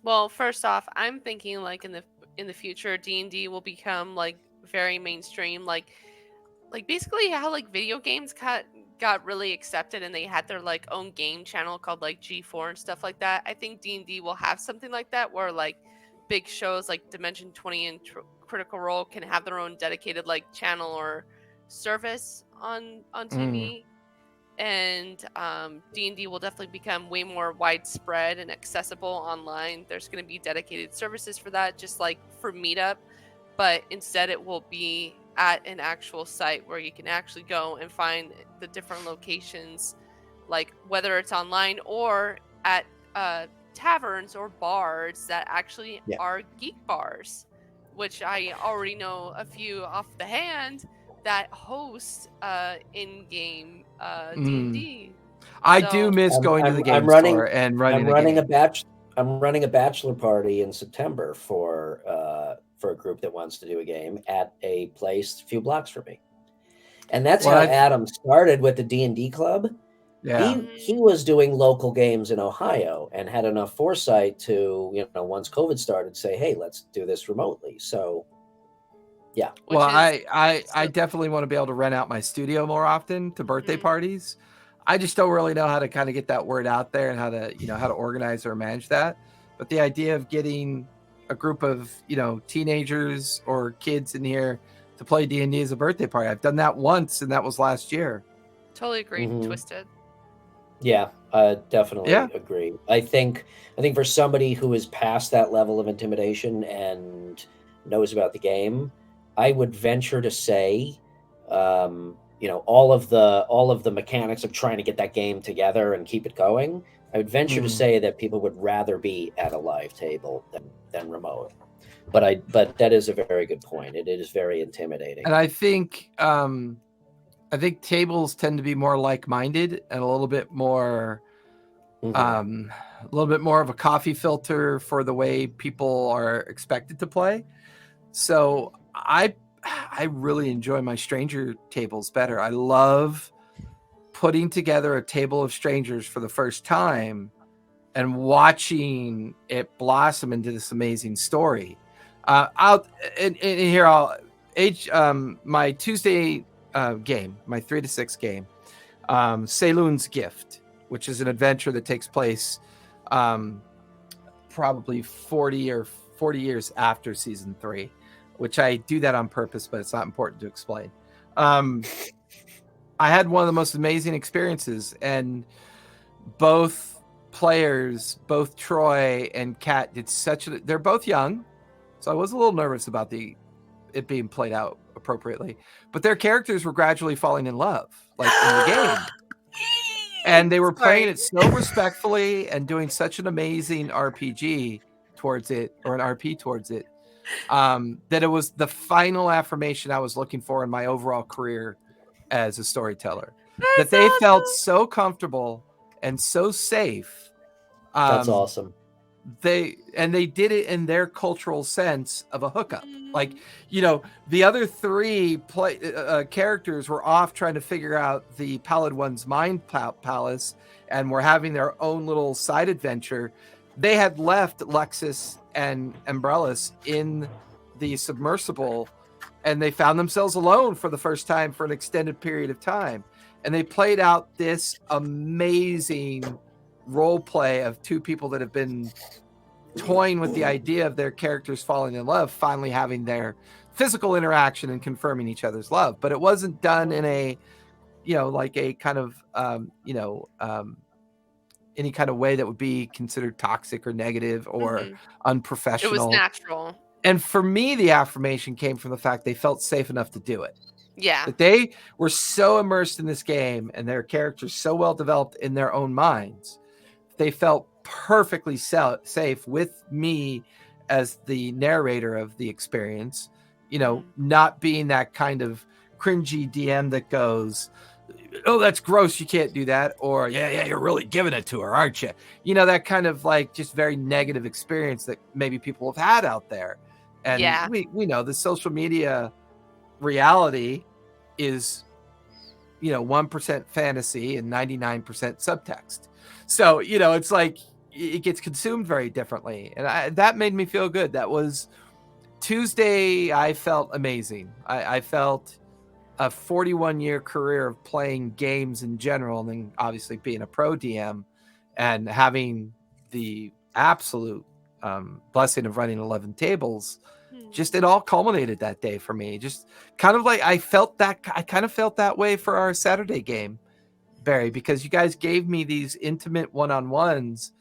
well, first off, I'm thinking like in the future, D&D will become like very mainstream, like basically how like video games got really accepted and they had their like own game channel called like G4 and stuff like that. I think D&D will have something like that where like big shows like Dimension 20 and Critical Role can have their own dedicated like channel or service on TV. And D&D will definitely become way more widespread and accessible online. There's going to be dedicated services for that, just like for Meetup, but instead it will be at an actual site where you can actually go and find the different locations, like whether it's online or at taverns or bars that actually Yeah. are geek bars, which I already know a few off the hand that host in-game D&D. I So do miss going to the I'm game running. store and I'm running a running game. I'm running a bachelor party in September for a group that wants to do a game at a place a few blocks from me, and that's Well, how Adam started with the D&D club. yeah. He was doing local games in Ohio and had enough foresight to, once COVID started, say, "Hey, let's do this remotely." So, yeah. which Well, is I so definitely want to be able to rent out my studio more often to birthday mhm. parties. I just don't really know how to kind of get that word out there and how to organize or manage that. But the idea of getting a group of, teenagers or kids in here to play D&D as a birthday party. I've done that once and that was last year. Totally agree. Mhm. Twisted. Yeah, I Yeah. definitely agree. I think for somebody who is past that level of intimidation and knows about the game, I would venture to say, all of the mechanics of trying to get that game together and keep it going. I would venture to Mm. say that people would rather be at a live table than remote. But that is a very good point. It is very intimidating. And I think tables tend to be more like-minded and a little bit more Mhm. of a coffee filter for the way people are expected to play. So I really enjoy my stranger tables better. I love putting together a table of strangers for the first time and watching it blossom into this amazing story. I'll my Tuesday game, my 3 to 6 game, Saloon's Gift, which is an adventure that takes place probably 40 years after season 3, which I do that on purpose, but it's not important to explain. I had one of the most amazing experiences, and both players, both Troy and Kat, did they're both young, so I was a little nervous about it being played out appropriately, but their characters were gradually falling in love, like in the game. And they were playing it so respectfully and doing such an amazing RPG towards it, or an RP towards it, that it was the final affirmation I was looking for in my overall career as a storyteller. That's That they awesome. felt so comfortable and so safe. That's awesome. They did it in their cultural sense of a hookup. Like, Mm. the other 3 characters were off trying to figure out the Pallid One's mind palace and were having their own little side adventure. They had left Lexus and Umbrellas in the submersible, and they found themselves alone for the first time for an extended period of time. And they played out this amazing role play of 2 people that have been toying with the idea of their characters falling in love, finally having their physical interaction and confirming each other's love. But it wasn't done in a, like a kind of, any kind of way that would be considered toxic or negative or It was unprofessional. natural. And for me, the affirmation came from the fact they felt safe enough to do it. Yeah. Like they were so immersed in this game and their characters so well developed in their own minds. They felt perfectly safe with me as the narrator of the experience, not being that kind of cringy DM that goes, oh, that's gross, you can't do that, or yeah, you're really giving it to her, aren't you? That kind of like just very negative experience that maybe people have had out there. And we know the social media reality is 1% fantasy and 99% subtext. So it's like it gets consumed very differently, and that made me feel good. That was Tuesday. I felt amazing. I felt a 41-year career of playing games in general, and then obviously being a pro DM and having the absolute blessing of running 11 tables. Just it all culminated that day for me. Just kind of like I kind of felt that way for our Saturday game, Barry, because you guys gave me these intimate one-on-ones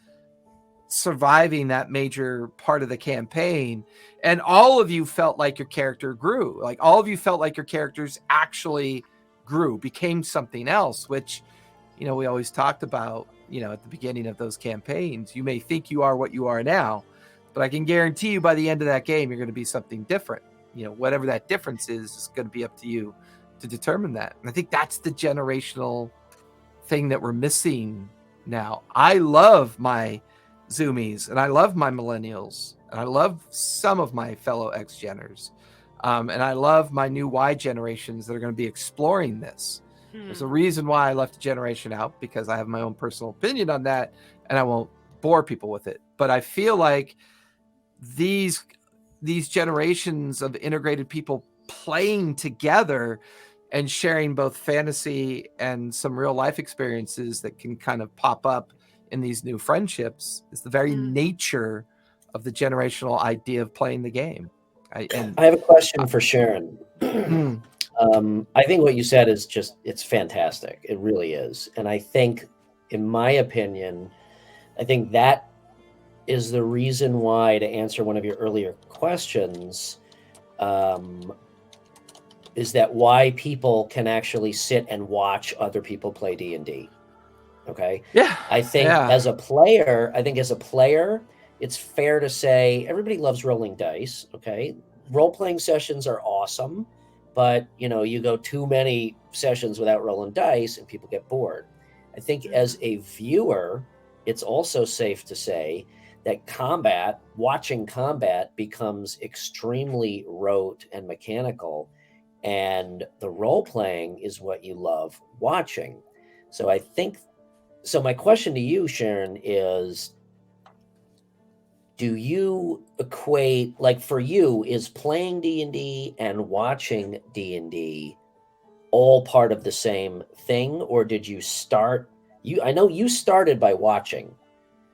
surviving that major part of the campaign, and all of you felt like your character grew. Like all of you felt like your characters actually grew, became something else, which we always talked about at the beginning of those campaigns. You may think you are what you are now, but I can guarantee you by the end of that game, you're going to be something different. Whatever that difference is going to be up to you to determine that. And I think that's the generational thing that we're missing now. I love my Zoomies and I love my millennials and I love some of my fellow X-Geners. And I love my new Y generations that are going to be exploring this. There's a reason why I left a generation out, because I have my own personal opinion on that and I won't bore people with it. But I feel like these generations of integrated people playing together and sharing both fantasy and some real life experiences that can kind of pop up in these new friendships is the very nature of the generational idea of playing the game. I have a question for Sharon. I think what you said is it's fantastic. It really is. And I think, in my opinion, I think that is the reason why, to answer one of your earlier questions, is that why people can actually sit and watch other people play D&D. Okay? Yeah. I think as a player, it's fair to say everybody loves rolling dice, okay? Role-playing sessions are awesome, but, you go too many sessions without rolling dice and people get bored. I think as a viewer, it's also safe to say that watching combat becomes extremely rote and mechanical, and the role-playing is what you love watching. So my question to you, Sharon, is, do you equate, like for you, is playing D&D and watching D&D all part of the same thing, or did you start? I know you started by watching.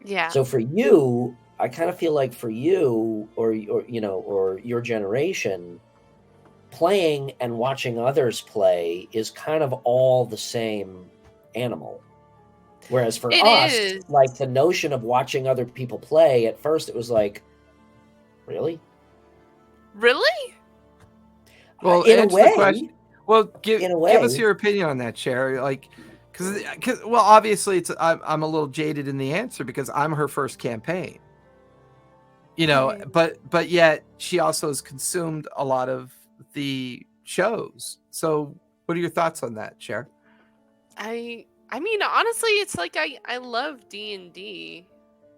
Yeah. So for you, I kind of feel like for you, or your generation, playing and watching others play is kind of all the same animal. Whereas for us, like the notion of watching other people play, at first it was like, really? Well, in a answer way. The question. Well, give us your opinion on that, Cher. Like, because obviously I'm a little jaded in the answer because I'm her first campaign. But yet she also has consumed a lot of the shows. So, what are your thoughts on that, Cher? I mean, honestly, it's like I love D&D.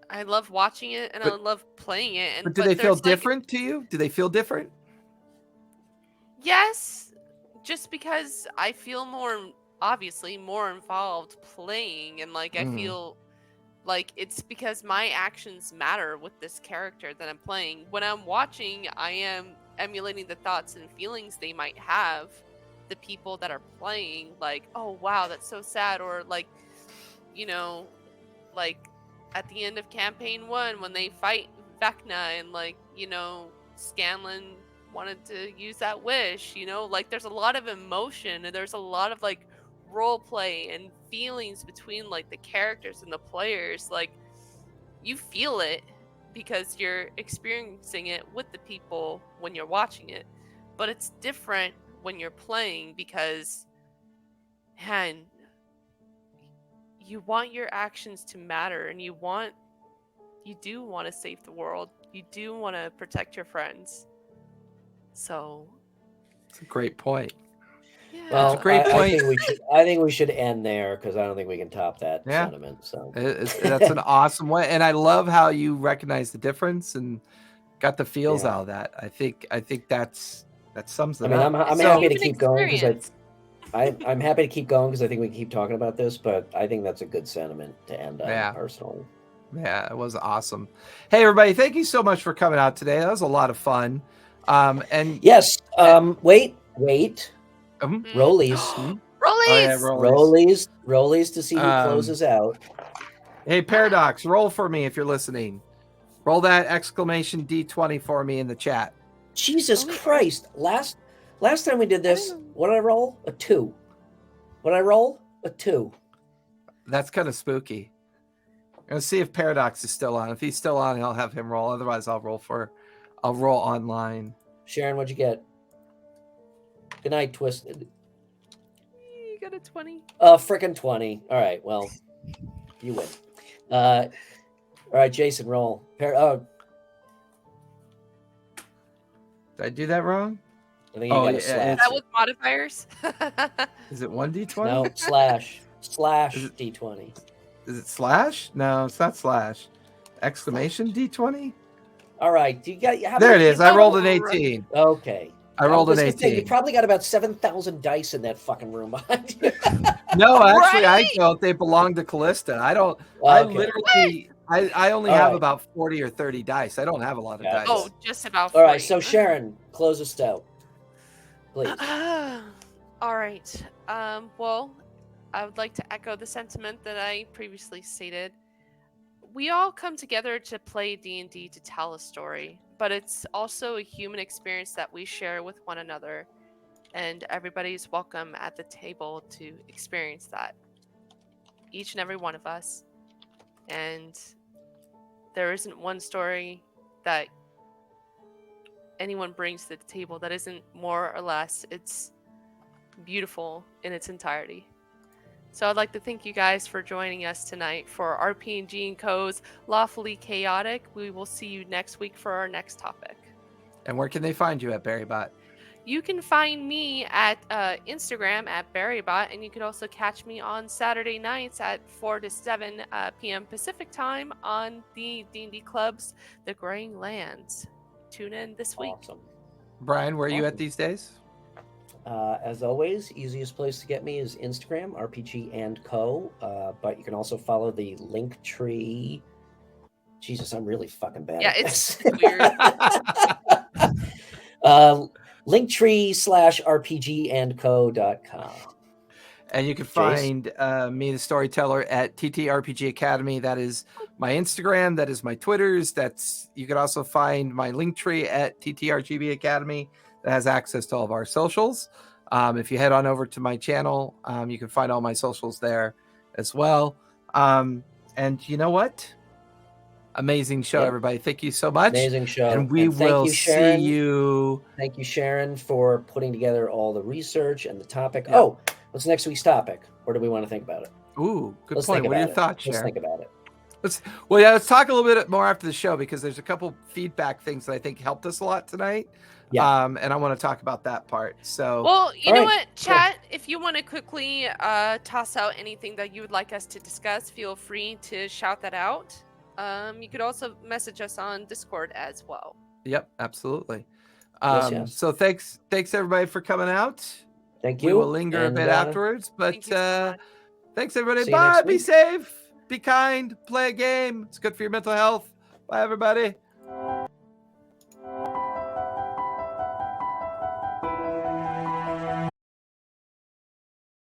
I love watching it and I love playing it. But do they feel different to you? Do they feel different? Yes, just because I feel obviously more involved playing, and like I feel like it's because my actions matter with this character that I'm playing. When I'm watching, I am emulating the thoughts and feelings they might have, the people that are playing, like, oh wow, that's so sad, or like, like at the end of campaign 1 when they fight Vecna and like, Scanlan wanted to use that wish, like there's a lot of emotion and there's a lot of like role play and feelings between like the characters and the players. Like you feel it, because you're experiencing it with the people when you're watching it. But it's different when you're playing because, man, you want your actions to matter, and you do want to save the world. You do want to protect your friends. So It's a great point. yeah. Well, It's a great I point. think we should end there because I don't think we can top that Yeah. sentiment. So That's an awesome way, and I love how you recognize the difference and got the feels Yeah. out of that. I think that sums it I mean, up. I'm It's happy to human keep going because experience. I'm happy to keep going because I think we can keep talking about this, but I think that's a good sentiment to end on Yeah. personally. Yeah, it was awesome. Hey, everybody, thank you so much for coming out today. That was a lot of fun. And Yes. Wait. Mhm. Rollies. Rollies! Oh, yeah, rollies. Rollies to see who closes out. Hey, Paradox, roll for me if you're listening. Roll that exclamation D20 for me in the chat. Jesus Oh, wait, Christ! Last time we did this, don't know. what did I roll? A 2. What did I roll? A 2. That's kind of spooky. I'm gonna see if Paradox is still on. If he's still on, I'll have him roll. Otherwise, I'll roll online. Sharon, what'd you get? Good night, Twisted. You got a 20. Frickin' 20. All right, well, you win. All right, Jason, roll. Did I do that wrong? I think you got a slash. That with modifiers? Is it 1D20? No, slash D20. Is it slash? No, it's not slash. Exclamation D20? All right, you got. There it is. I rolled an 18. Okay. I rolled an was gonna say, 18. you probably got about 7,000 dice in that fucking room behind you. No, actually, I Right? don't. They belong to Callista. I don't. I Okay. literally, I only All have right. about 40 or 30 dice. I don't have a lot of Gotcha. dice. Oh, just about All right, 40. so Sharon, close us out, please. All right. Well, I would like to echo the sentiment that I previously stated. We all come together to play D&D to tell a story, but it's also a human experience that we share with one another, and everybody's welcome at the table to experience that. Each and every one of us. And there isn't one story that anyone brings to the table that isn't more or less. It's beautiful in its entirety. So I'd like to thank you guys for joining us tonight for RPG & Co's Lawfully Chaotic. We will see you next week for our next topic. And where can they find you at, Barrybot? You can find me at Instagram at Barrybot, and you can also catch me on Saturday nights at 4 to 7 p.m. Pacific time on the D&D Club's The Graying Lands. Tune in this week. Awesome. Brian, where are you Awesome. at these days? As always, easiest place to get me is Instagram, RPG & Co. But you can also follow the link tree. Jesus, I'm really fucking bad at it's this. weird. Linktree/rpgandco.com. And you can find me, the storyteller, at TTRPG Academy. That is my Instagram. That is my Twitters. You can also find my link tree at TTRGB Academy. That has access to all of our socials. If you head on over to my channel, you can find all my socials there as well. And you know what? Amazing show, everybody. Thank you so much. Amazing show. And we will see you. Thank you, Sharon, for putting together all the research and the topic. Yeah. Oh, what's next week's topic? Or do we want to think about it? Ooh, good Let's point. think What are your about it. thoughts, Let's Sharon? think about it. Let's talk a little bit more after the show because there's a couple feedback things that I think helped us a lot tonight. Yeah. And I want to talk about that part. So, Well, you know right, what, chat, if you want to quickly toss out anything that you would like us to discuss, feel free to shout that out. You could also message us on Discord as well. yep, absolutely. Yes. So thanks everybody for coming out. Thank you. We will linger a and, bit afterwards, but Thank you so much. thanks everybody. See you Bye. next Be week. safe. Be kind. Play a game. It's good for your mental health. Bye, everybody.